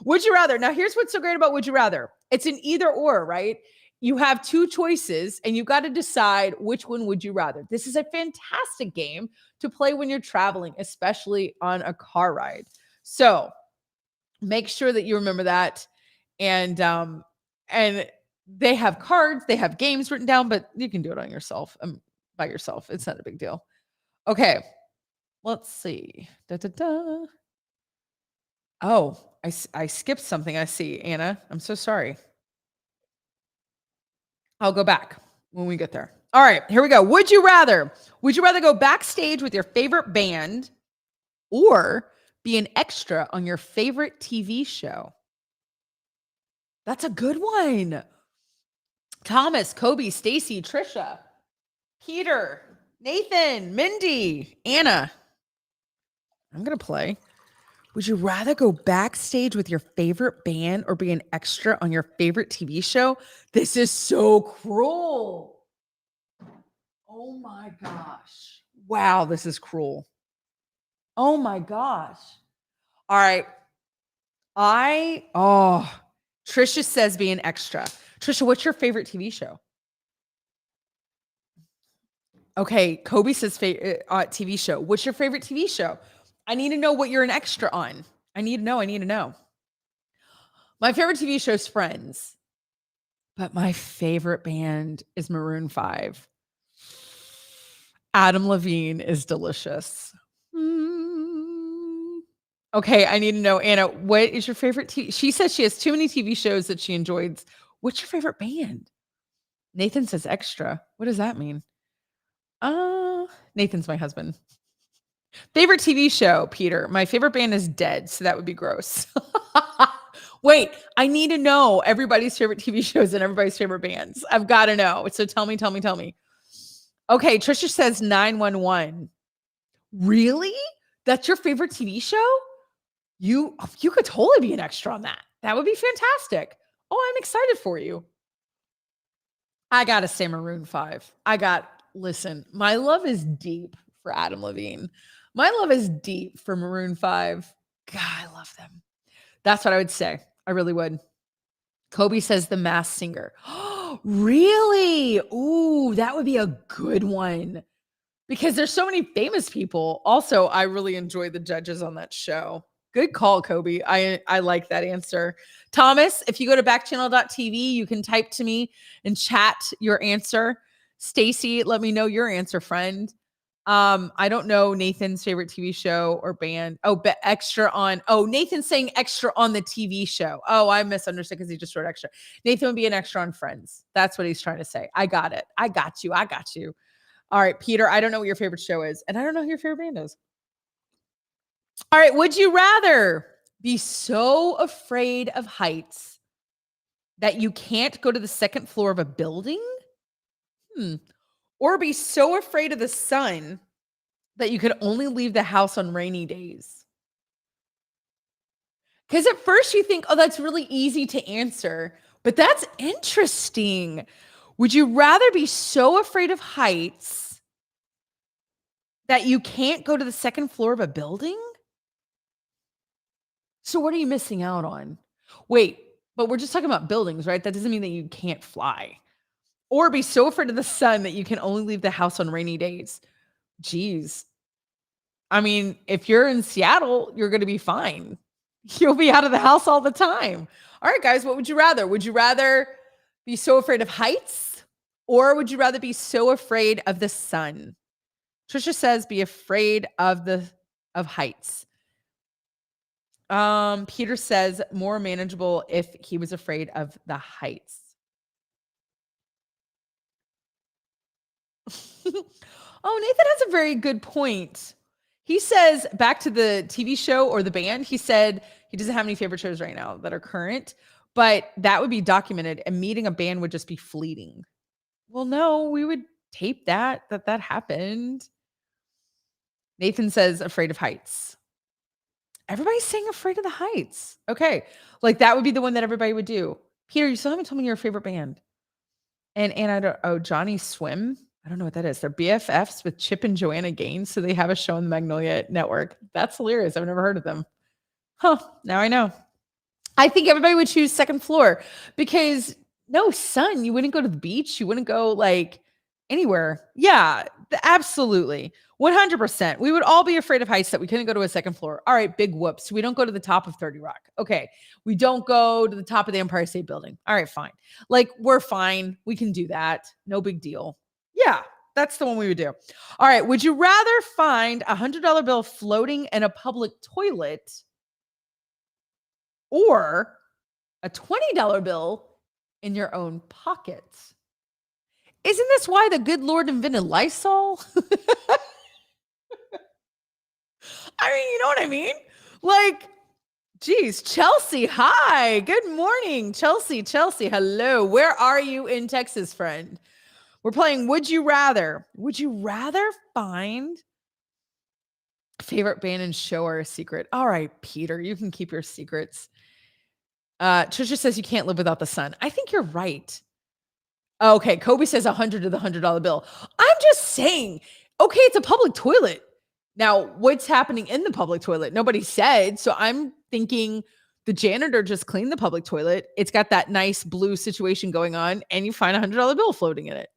would you rather? Now, here's what's so great about Would You Rather. It's an either or, right? You have two choices and you got to decide which one would you rather. This is a fantastic game to play when you're traveling, especially on a car ride. So make sure that you remember that. And they have cards, they have games written down, but you can do it on yourself, by yourself. It's not a big deal. Okay, let's see. Oh, I skipped something. I see, Anna. I'm so sorry. I'll go back when we get there. All right, here we go. Would you rather? Would you rather go backstage with your favorite band or be an extra on your favorite TV show? That's a good one. Thomas, Kobe, Stacy, Trisha, Peter, Nathan, Mindy, Anna. I'm going to play. Would you rather go backstage with your favorite band or be an extra on your favorite TV show? This is so cruel. Oh my gosh. Wow, this is cruel. Oh my gosh. All right. Trisha says be an extra. Trisha, what's your favorite TV show? Okay, Kobe says TV show. What's your favorite TV show? I need to know what you're an extra on. I need to know. My favorite TV show is Friends, but my favorite band is Maroon 5. Adam Levine is delicious. Okay, I need to know, Anna, what is your favorite TV? She says she has too many TV shows that she enjoys. What's your favorite band? Nathan says extra. What does that mean? Nathan's my husband. Favorite TV show, Peter. My favorite band is Dead, so that would be gross. Wait, I need to know everybody's favorite TV shows and everybody's favorite bands. I've got to know. So tell me. Okay, Trisha says 911. Really? That's your favorite TV show? You could totally be an extra on that. That would be fantastic. Oh, I'm excited for you. I got to say Maroon 5. Listen, my love is deep for Adam Levine. My love is deep for Maroon 5. God, I love them. That's what I would say. I really would. Kobe says The Masked Singer. Really? Ooh, that would be a good one. Because there's so many famous people. Also, I really enjoy the judges on that show. Good call, Kobe. I like that answer. Thomas, if you go to backchannel.tv, you can type to me and chat your answer. Stacy, let me know your answer, friend. I don't know Nathan's favorite TV show or band. Oh, but extra on. Oh, Nathan's saying extra on the TV show. Oh, I misunderstood because he just wrote extra. Nathan would be an extra on Friends. That's what he's trying to say. I got it. I got you. I got you. All right, Peter, I don't know what your favorite show is, and I don't know who your favorite band is. All right, would you rather be so afraid of heights that you can't go to the second floor of a building? Or be so afraid of the sun that you could only leave the house on rainy days? Because at first you think, oh, that's really easy to answer, but that's interesting. Would you rather be so afraid of heights that you can't go to the second floor of a building? So what are you missing out on? Wait, but we're just talking about buildings, right? That doesn't mean that you can't fly. Or be so afraid of the sun that you can only leave the house on rainy days. Geez. I mean, if you're in Seattle, you're going to be fine. You'll be out of the house all the time. All right, guys, what would you rather? Would you rather be so afraid of heights, or would you rather be so afraid of the sun? Trisha says be afraid of heights. Peter says more manageable if he was afraid of the heights. Oh, Nathan has a very good point. He says back to the TV show or the band, he said he doesn't have any favorite shows right now that are current, but that would be documented and meeting a band would just be fleeting. Well, no, we would tape that happened. Nathan says afraid of heights. Everybody's saying afraid of the heights. Okay. Like that would be the one that everybody would do. Peter, you still haven't told me your favorite band. And I don't, Johnny Swim. I don't know what that is. They're BFFs with Chip and Joanna Gaines. So they have a show on the Magnolia Network. That's hilarious. I've never heard of them. Huh. Now I know. I think everybody would choose second floor because no sun. You wouldn't go to the beach. You wouldn't go like anywhere. Yeah, absolutely. 100%. We would all be afraid of heights that we couldn't go to a second floor. All right, big whoops. We don't go to the top of 30 Rock. Okay. We don't go to the top of the Empire State Building. All right, fine. Like we're fine. We can do that. No big deal. Yeah, that's the one we would do. All right. Would you rather find a $100 bill floating in a public toilet or a $20 bill in your own pocket? Isn't this why the good Lord invented Lysol? I mean, you know what I mean? Like, geez, Chelsea, hi. Good morning, Chelsea. Hello. Where are you in Texas, friend? We're playing Would You Rather. Would you rather find favorite band and show or a secret? All right, Peter, you can keep your secrets. Trisha says you can't live without the sun. I think you're right. Okay, Kobe says 100 to the $100 bill. I'm just saying, okay, it's a public toilet. Now, what's happening in the public toilet? Nobody said. So I'm thinking the janitor just cleaned the public toilet. It's got that nice blue situation going on, and you find a $100 bill floating in it.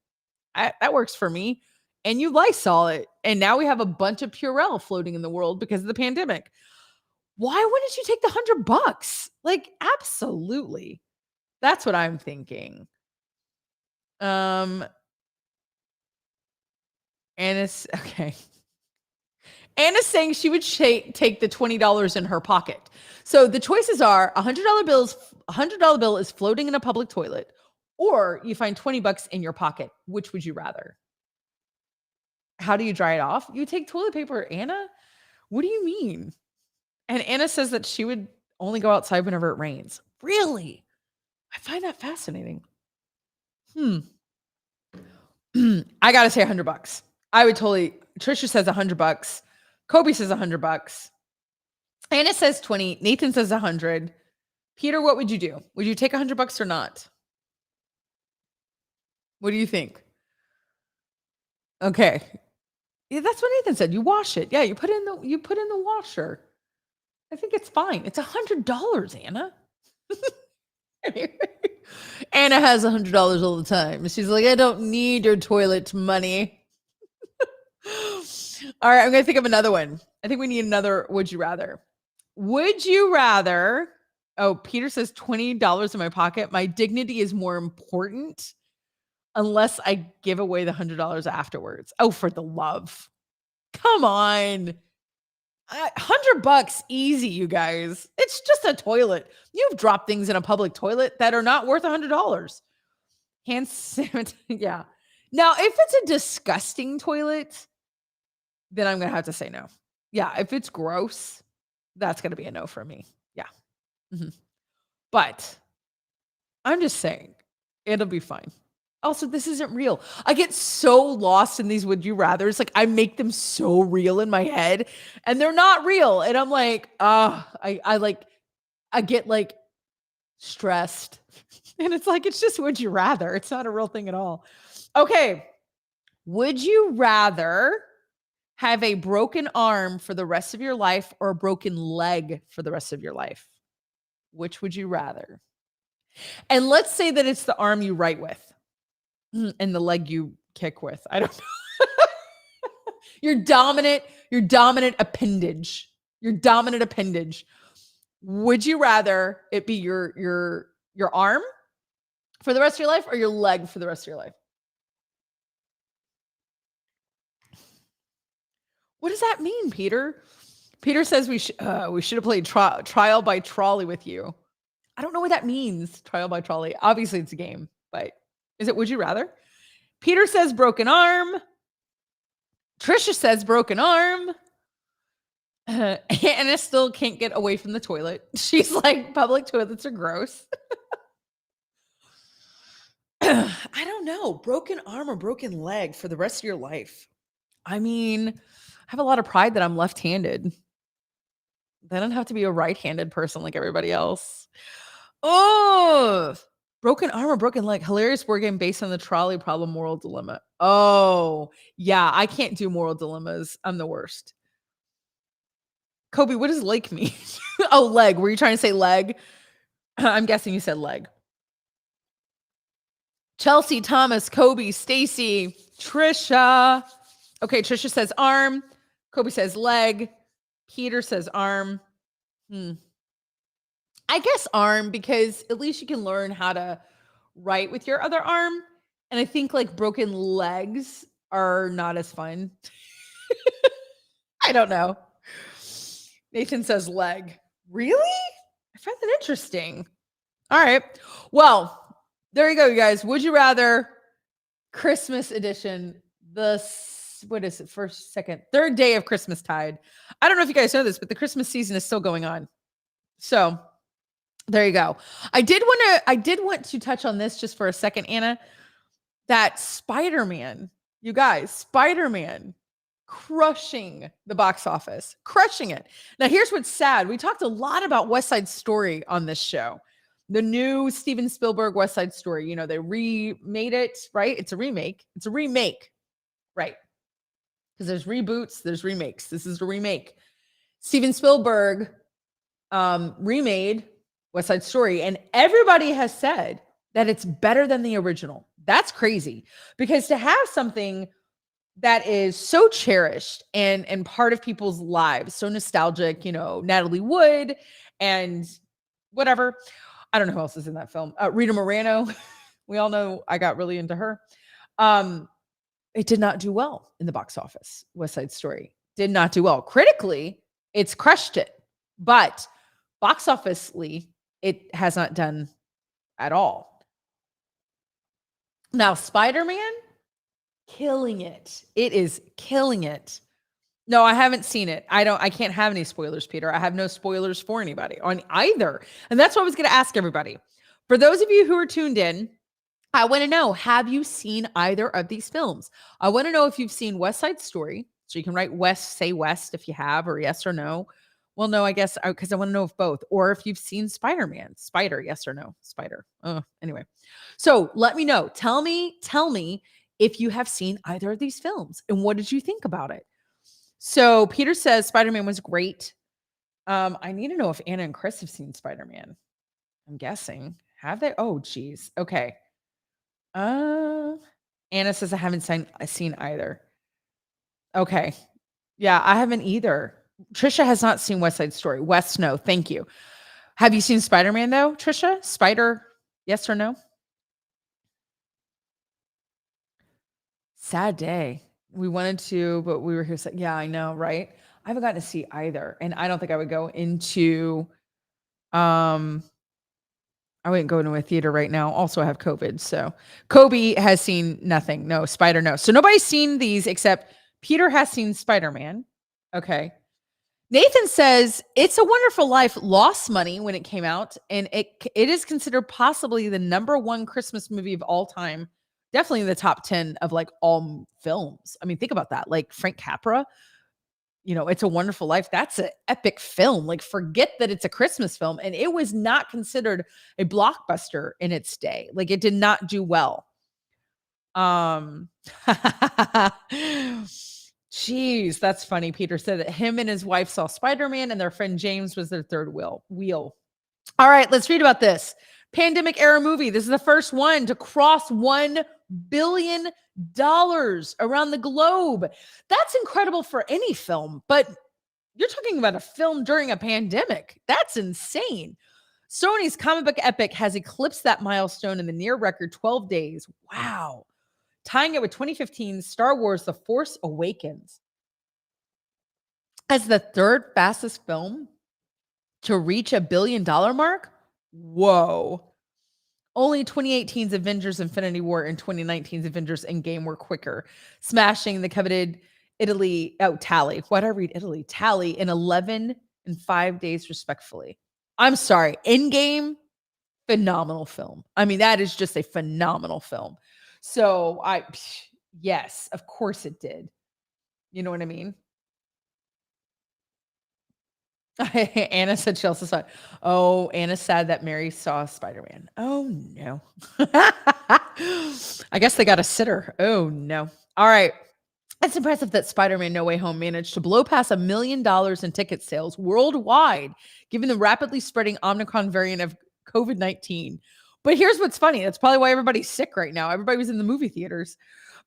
That works for me. And you Lysol it. And now we have a bunch of Purell floating in the world because of the pandemic. Why wouldn't you take the $100? Like, absolutely. That's what I'm thinking. Anna's okay. Anna's saying she would take the $20 in her pocket. So the choices are $100 bill is floating in a public toilet, or you find $20 in your pocket. Which would you rather? How do you dry it off? You take toilet paper, Anna? What do you mean? And Anna says that she would only go outside whenever it rains. Really? I find that fascinating. I gotta say $100. I would totally. Trisha says $100. Kobe says $100. Anna says 20. Nathan says 100. Peter, what would you do? Would you take $100 or not? What do you think? Okay. Yeah, that's what Nathan said. You wash it. Yeah, you put in the washer. I think it's fine. It's $100, Anna. Anna has $100 all the time. She's like, I don't need your toilet money. All right, I'm going to think of another one. I think we need another would you rather. Would you rather? Oh, Peter says $20 in my pocket. My dignity is more important unless I give away the $100 afterwards. Oh, for the love. Come on. $100 easy, you guys. It's just a toilet. You've dropped things in a public toilet that are not worth $100. Hand sanitizer. Yeah. Now, if it's a disgusting toilet, then I'm going to have to say no. Yeah. If it's gross, that's going to be a no for me. Yeah. Mhm. But I'm just saying, it'll be fine. Also, this isn't real. I get so lost in these would you rathers. Like I make them so real in my head and they're not real. And I'm like, I get like stressed. And it's like, it's just would you rather. It's not a real thing at all. Okay. Would you rather have a broken arm for the rest of your life or a broken leg for the rest of your life? Which would you rather? And let's say that it's the arm you write with and the leg you kick with. I don't know. Your dominant appendage. Your dominant appendage. Would you rather it be your arm for the rest of your life or your leg for the rest of your life? What does that mean, Peter? Peter says we should have played trial by trolley with you. I don't know what that means, trial by trolley. Obviously, it's a game, but is it would you rather? Peter says broken arm. Trisha says broken arm. Anna still can't get away from the toilet. She's like, public toilets are gross. I don't know. Broken arm or broken leg for the rest of your life. I mean, I have a lot of pride that I'm left-handed. I don't have to be a right-handed person like everybody else. Oh, broken arm or broken leg. Hilarious board game based on the trolley problem moral dilemma. Oh, yeah. I can't do moral dilemmas. I'm the worst. Kobe, what does leg mean? Oh, leg. Were you trying to say leg? I'm guessing you said leg. Chelsea, Thomas, Kobe, Stacy, Trisha. Okay, Trisha says arm. Kobe says leg. Peter says arm. I guess arm because at least you can learn how to write with your other arm. And I think like broken legs are not as fun. I don't know. Nathan says leg. Really? I find that interesting. All right. Well, there you go, you guys. Would you rather Christmas edition, what is it? First, second, third day of Christmastide. I don't know if you guys know this, but the Christmas season is still going on. So there you go. I did want to touch on this just for a second, Anna. That Spider-Man, you guys, Spider-Man crushing the box office, crushing it. Now, here's what's sad. We talked a lot about West Side Story on this show. The new Steven Spielberg West Side Story. You know, they remade it, right? It's a remake. It's a remake, right? Because there's reboots, there's remakes. This is a remake. Steven Spielberg remade West Side Story, and everybody has said that it's better than the original. That's crazy because to have something that is so cherished and part of people's lives, so nostalgic, you know, Natalie Wood and whatever. I don't know who else is in that film. Rita Moreno. We all know I got really into her. It did not do well in the box office. West Side Story did not do well. Critically, it's crushed it. But box officely, it has not done at all. Now, Spider-Man, killing it. It is killing it. No, I haven't seen it. I can't have any spoilers, Peter. I have no spoilers for anybody on either. And that's what I was going to ask everybody. For those of you who are tuned in, I want to know, have you seen either of these films? I want to know if you've seen West Side Story. So you can write West, say West if you have, or yes or no. Well, no, I guess because I want to know if both, or if you've seen Spider-Man, Spider, yes or no, Spider. Anyway, so let me know. Tell me if you have seen either of these films and what did you think about it? So Peter says Spider-Man was great. I need to know if Anna and Chris have seen Spider-Man. I'm guessing. Have they? Oh, geez. Okay. Uh, Anna says I haven't seen either. Okay. Yeah, I haven't either. Trisha has not seen West Side Story. West, no, thank you. Have you seen Spider-Man though, Trisha? Spider, yes or no? Sad day. We wanted to, but we were here. Yeah, I know, right? I haven't gotten to see either, and I don't think I would go into. Um, I wouldn't go into a theater right now. Also, I have COVID, so Kobe has seen nothing. No Spider, no. So nobody's seen these except Peter has seen Spider-Man. Okay. Nathan says It's a Wonderful Life lost money when it came out, and it is considered possibly the number one Christmas movie of all time. Definitely in the top 10 of like all films. I mean, think about that. Like Frank Capra, It's a Wonderful Life. That's an epic film. Like, forget that it's a Christmas film. And it was not considered a blockbuster in its day. Like, it did not do well. Um, Jeez, that's funny. Peter said that him and his wife saw Spider-Man and their friend James was their third wheel. All right, let's read about this. Pandemic era movie. This is the first one to cross $1 billion around the globe. That's incredible for any film, but you're talking about a film during a pandemic. That's insane. Sony's comic book epic has eclipsed that milestone in the near record 12 days. Wow. Tying it with 2015 Star Wars The Force Awakens as the third fastest film to reach $1 billion mark. Whoa. Only 2018's Avengers Infinity War and 2019's Avengers Endgame were quicker, smashing the coveted tally. Why did I read Italy? Tally in 11 and 5 days, respectfully. I'm sorry. Endgame, phenomenal film. I mean, that is just a phenomenal film. So yes, of course it did. You know what I mean? Anna said she also saw it. Oh, Anna said that Mary saw Spider-Man. Oh no. I guess they got a sitter. Oh no. All right. It's impressive that Spider-Man No Way Home managed to blow past $1 million in ticket sales worldwide, given the rapidly spreading Omicron variant of COVID-19. But here's what's funny. That's probably why everybody's sick right now. Everybody was in the movie theaters.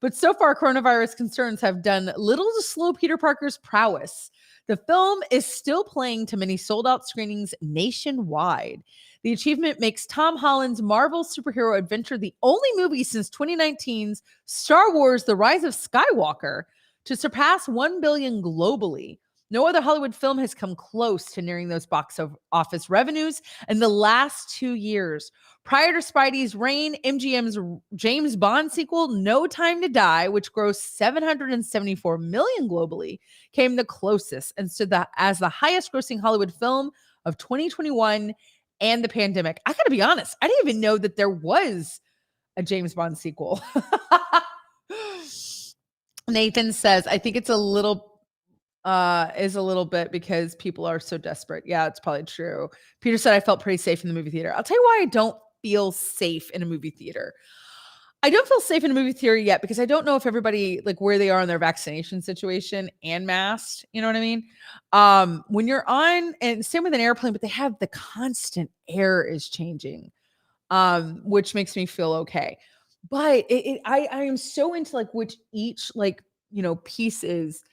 But so far, coronavirus concerns have done little to slow Peter Parker's prowess. The film is still playing to many sold-out screenings nationwide. The achievement makes Tom Holland's Marvel superhero adventure the only movie since 2019's Star Wars The Rise of Skywalker to surpass 1 billion globally. No other Hollywood film has come close to nearing those box office revenues in the last 2 years. Prior to Spidey's reign, MGM's James Bond sequel, No Time to Die, which grossed 774 million globally, came the closest and stood as the highest grossing Hollywood film of 2021 and the pandemic. I gotta be honest, I didn't even know that there was a James Bond sequel. Nathan says, I think it's a little bit because people are so desperate. Yeah, it's probably true. Peter said I felt pretty safe in the movie theater. I'll tell you why I don't feel safe in a movie theater. I don't feel safe in a movie theater yet because I don't know if everybody, like, where they are in their vaccination situation and masked. You know what I mean? When you're on, and same with an airplane, but they have the constant air is changing, which makes me feel okay. But I am so into like which each piece is.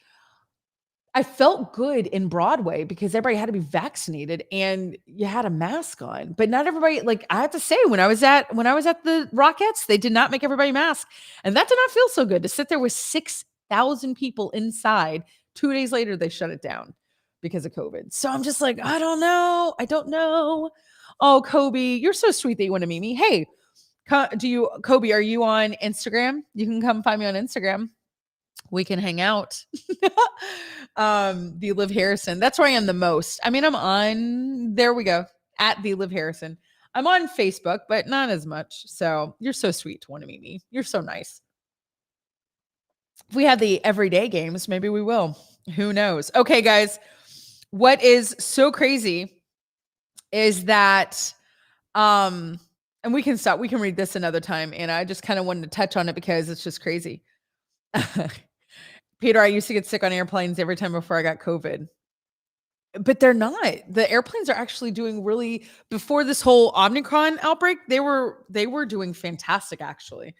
I felt good in Broadway because everybody had to be vaccinated and you had a mask on. But not everybody, like, I have to say, when I was at the Rockettes, they did not make everybody mask. And that did not feel so good to sit there with 6,000 people inside. 2 days later, they shut it down because of COVID. So I'm just like, I don't know. Oh, Kobe, you're so sweet that you want to meet me. Hey, Kobe, are you on Instagram? You can come find me on Instagram. We can hang out. The Liv Harrison. That's where I am the most. I mean, I'm on, there we go, at the Liv Harrison. I'm on Facebook, but not as much. So you're so sweet to want to meet me. You're so nice. If we had the everyday games, maybe we will. Who knows? Okay, guys. What is so crazy is that, and we can stop. We can read this another time. And I just kind of wanted to touch on it because it's just crazy. Peter, I used to get sick on airplanes every time before I got COVID. but they're not. The airplanes are actually doing really before this whole Omicron outbreak, they were doing fantastic actually.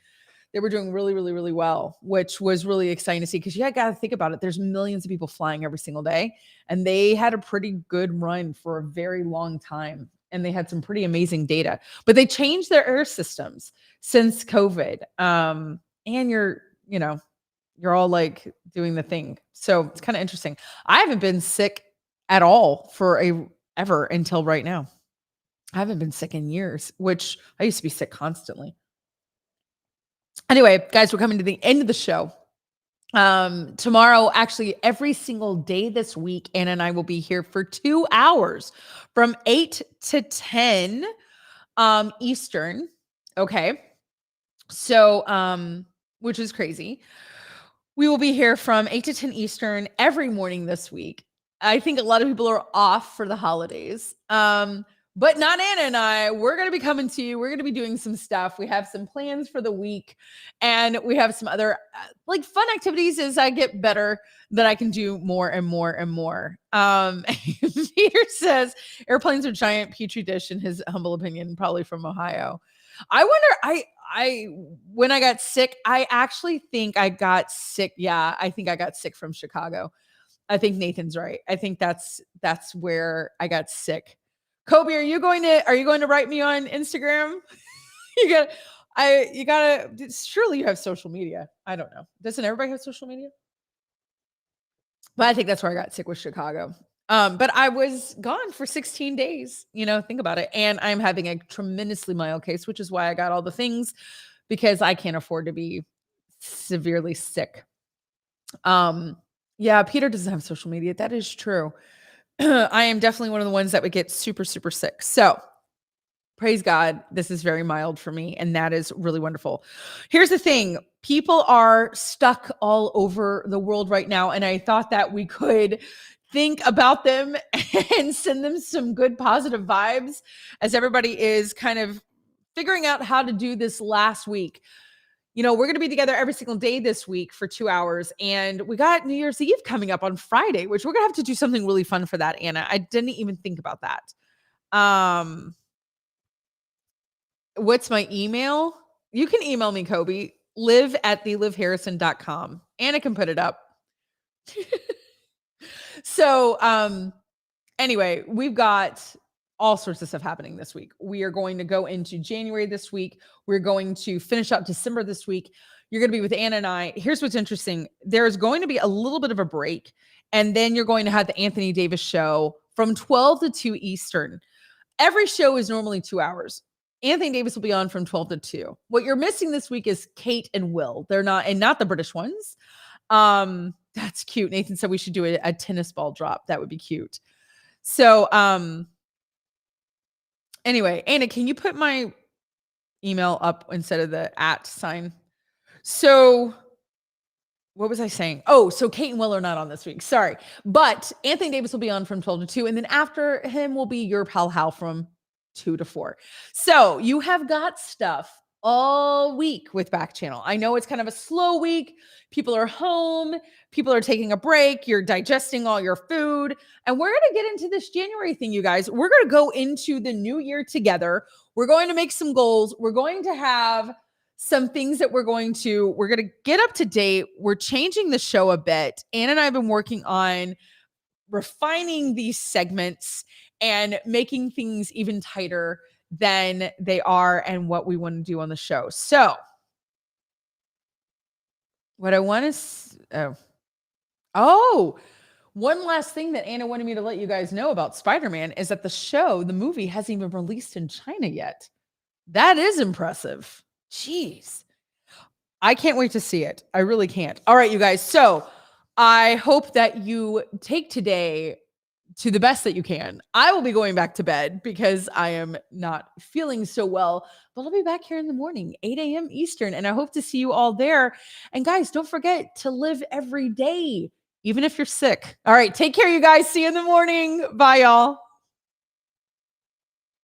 They were doing really, really, really well, which was really exciting to see because you got to think about it. There's millions of people flying every single day, and they had a pretty good run for a very long time. And they had some pretty amazing data, but they changed their air systems since COVID. And you're all like doing the thing. So it's kind of interesting. I haven't been sick at all for a ever until right now. I haven't been sick in years, which I used to be sick constantly. Anyway, guys, we're coming to the end of the show. Tomorrow, actually, every single day this week, Anna and I will be here for 2 hours from 8 to 10 Eastern. Okay. So, which is crazy. We will be here from 8 to 10 Eastern every morning this week. I think a lot of people are off for the holidays. But not Anna and I. We're going to be coming to you. We're going to be doing some stuff. We have some plans for the week, and we have some other like fun activities as I get better that I can do more and more and more. Peter says airplanes are giant petri dish in his humble opinion, probably from Ohio. I wonder, I when I got sick, I actually think I got sick. Yeah, I think I got sick from Chicago. I think Nathan's right. I think that's where I got sick. Kobe, are you going to write me on Instagram? You gotta surely you have social media. I don't know. Doesn't everybody have social media? But I think that's where I got sick with Chicago. But I was gone for 16 days, think about it. And I'm having a tremendously mild case, which is why I got all the things because I can't afford to be severely sick. Yeah, Peter doesn't have social media. That is true. I am definitely one of the ones that would get super, super sick. So praise God, this is very mild for me, and that is really wonderful. Here's the thing. People are stuck all over the world right now, and I thought that we could think about them and send them some good positive vibes as everybody is kind of figuring out how to do this last week. We're going to be together every single day this week for 2 hours. And we got New Year's Eve coming up on Friday, which we're going to have to do something really fun for that, Anna. I didn't even think about that. What's my email? You can email me, Kobe. live@thelivharrison.com. Anna can put it up. So, anyway, we've got all sorts of stuff happening this week. We are going to go into January this week. We're going to finish up December this week. You're going to be with Anna and I. Here's what's interesting. There's going to be a little bit of a break, and then you're going to have the Anthony Davis show from 12 to 2 Eastern. Every show is normally 2 hours. Anthony Davis will be on from 12 to 2. What you're missing this week is Kate and Will. They're not, and not the British ones. That's cute. Nathan said we should do a tennis ball drop. That would be cute. So, anyway, Anna, can you put my email up instead of the @ sign? So what was I saying? Oh, so Kate and Will are not on this week. Sorry. But Anthony Davis will be on from 12 to 2. And then after him will be your pal Hal from 2 to 4. So you have got stuff all week with Backchannel. I know it's kind of a slow week. People are home. People are taking a break. You're digesting all your food. And we're going to get into this January thing, you guys. We're going to go into the new year together. We're going to make some goals. We're going to have some things that we're going to get up to date. We're changing the show a bit. Ann and I have been working on refining these segments and making things even tighter than they are and what we want to do on the show. So what I want to, one last thing that Anna wanted me to let you guys know about Spider-Man is that the movie hasn't even released in China yet. That is impressive. Jeez. I can't wait to see it. I really can't. All right, you guys. So I hope that you take today to the best that you can. I will be going back to bed because I am not feeling so well, but I'll be back here in the morning, 8 a.m. Eastern, and I hope to see you all there. And guys, don't forget to live every day, even if you're sick. All right, take care, you guys. See you in the morning. Bye, y'all.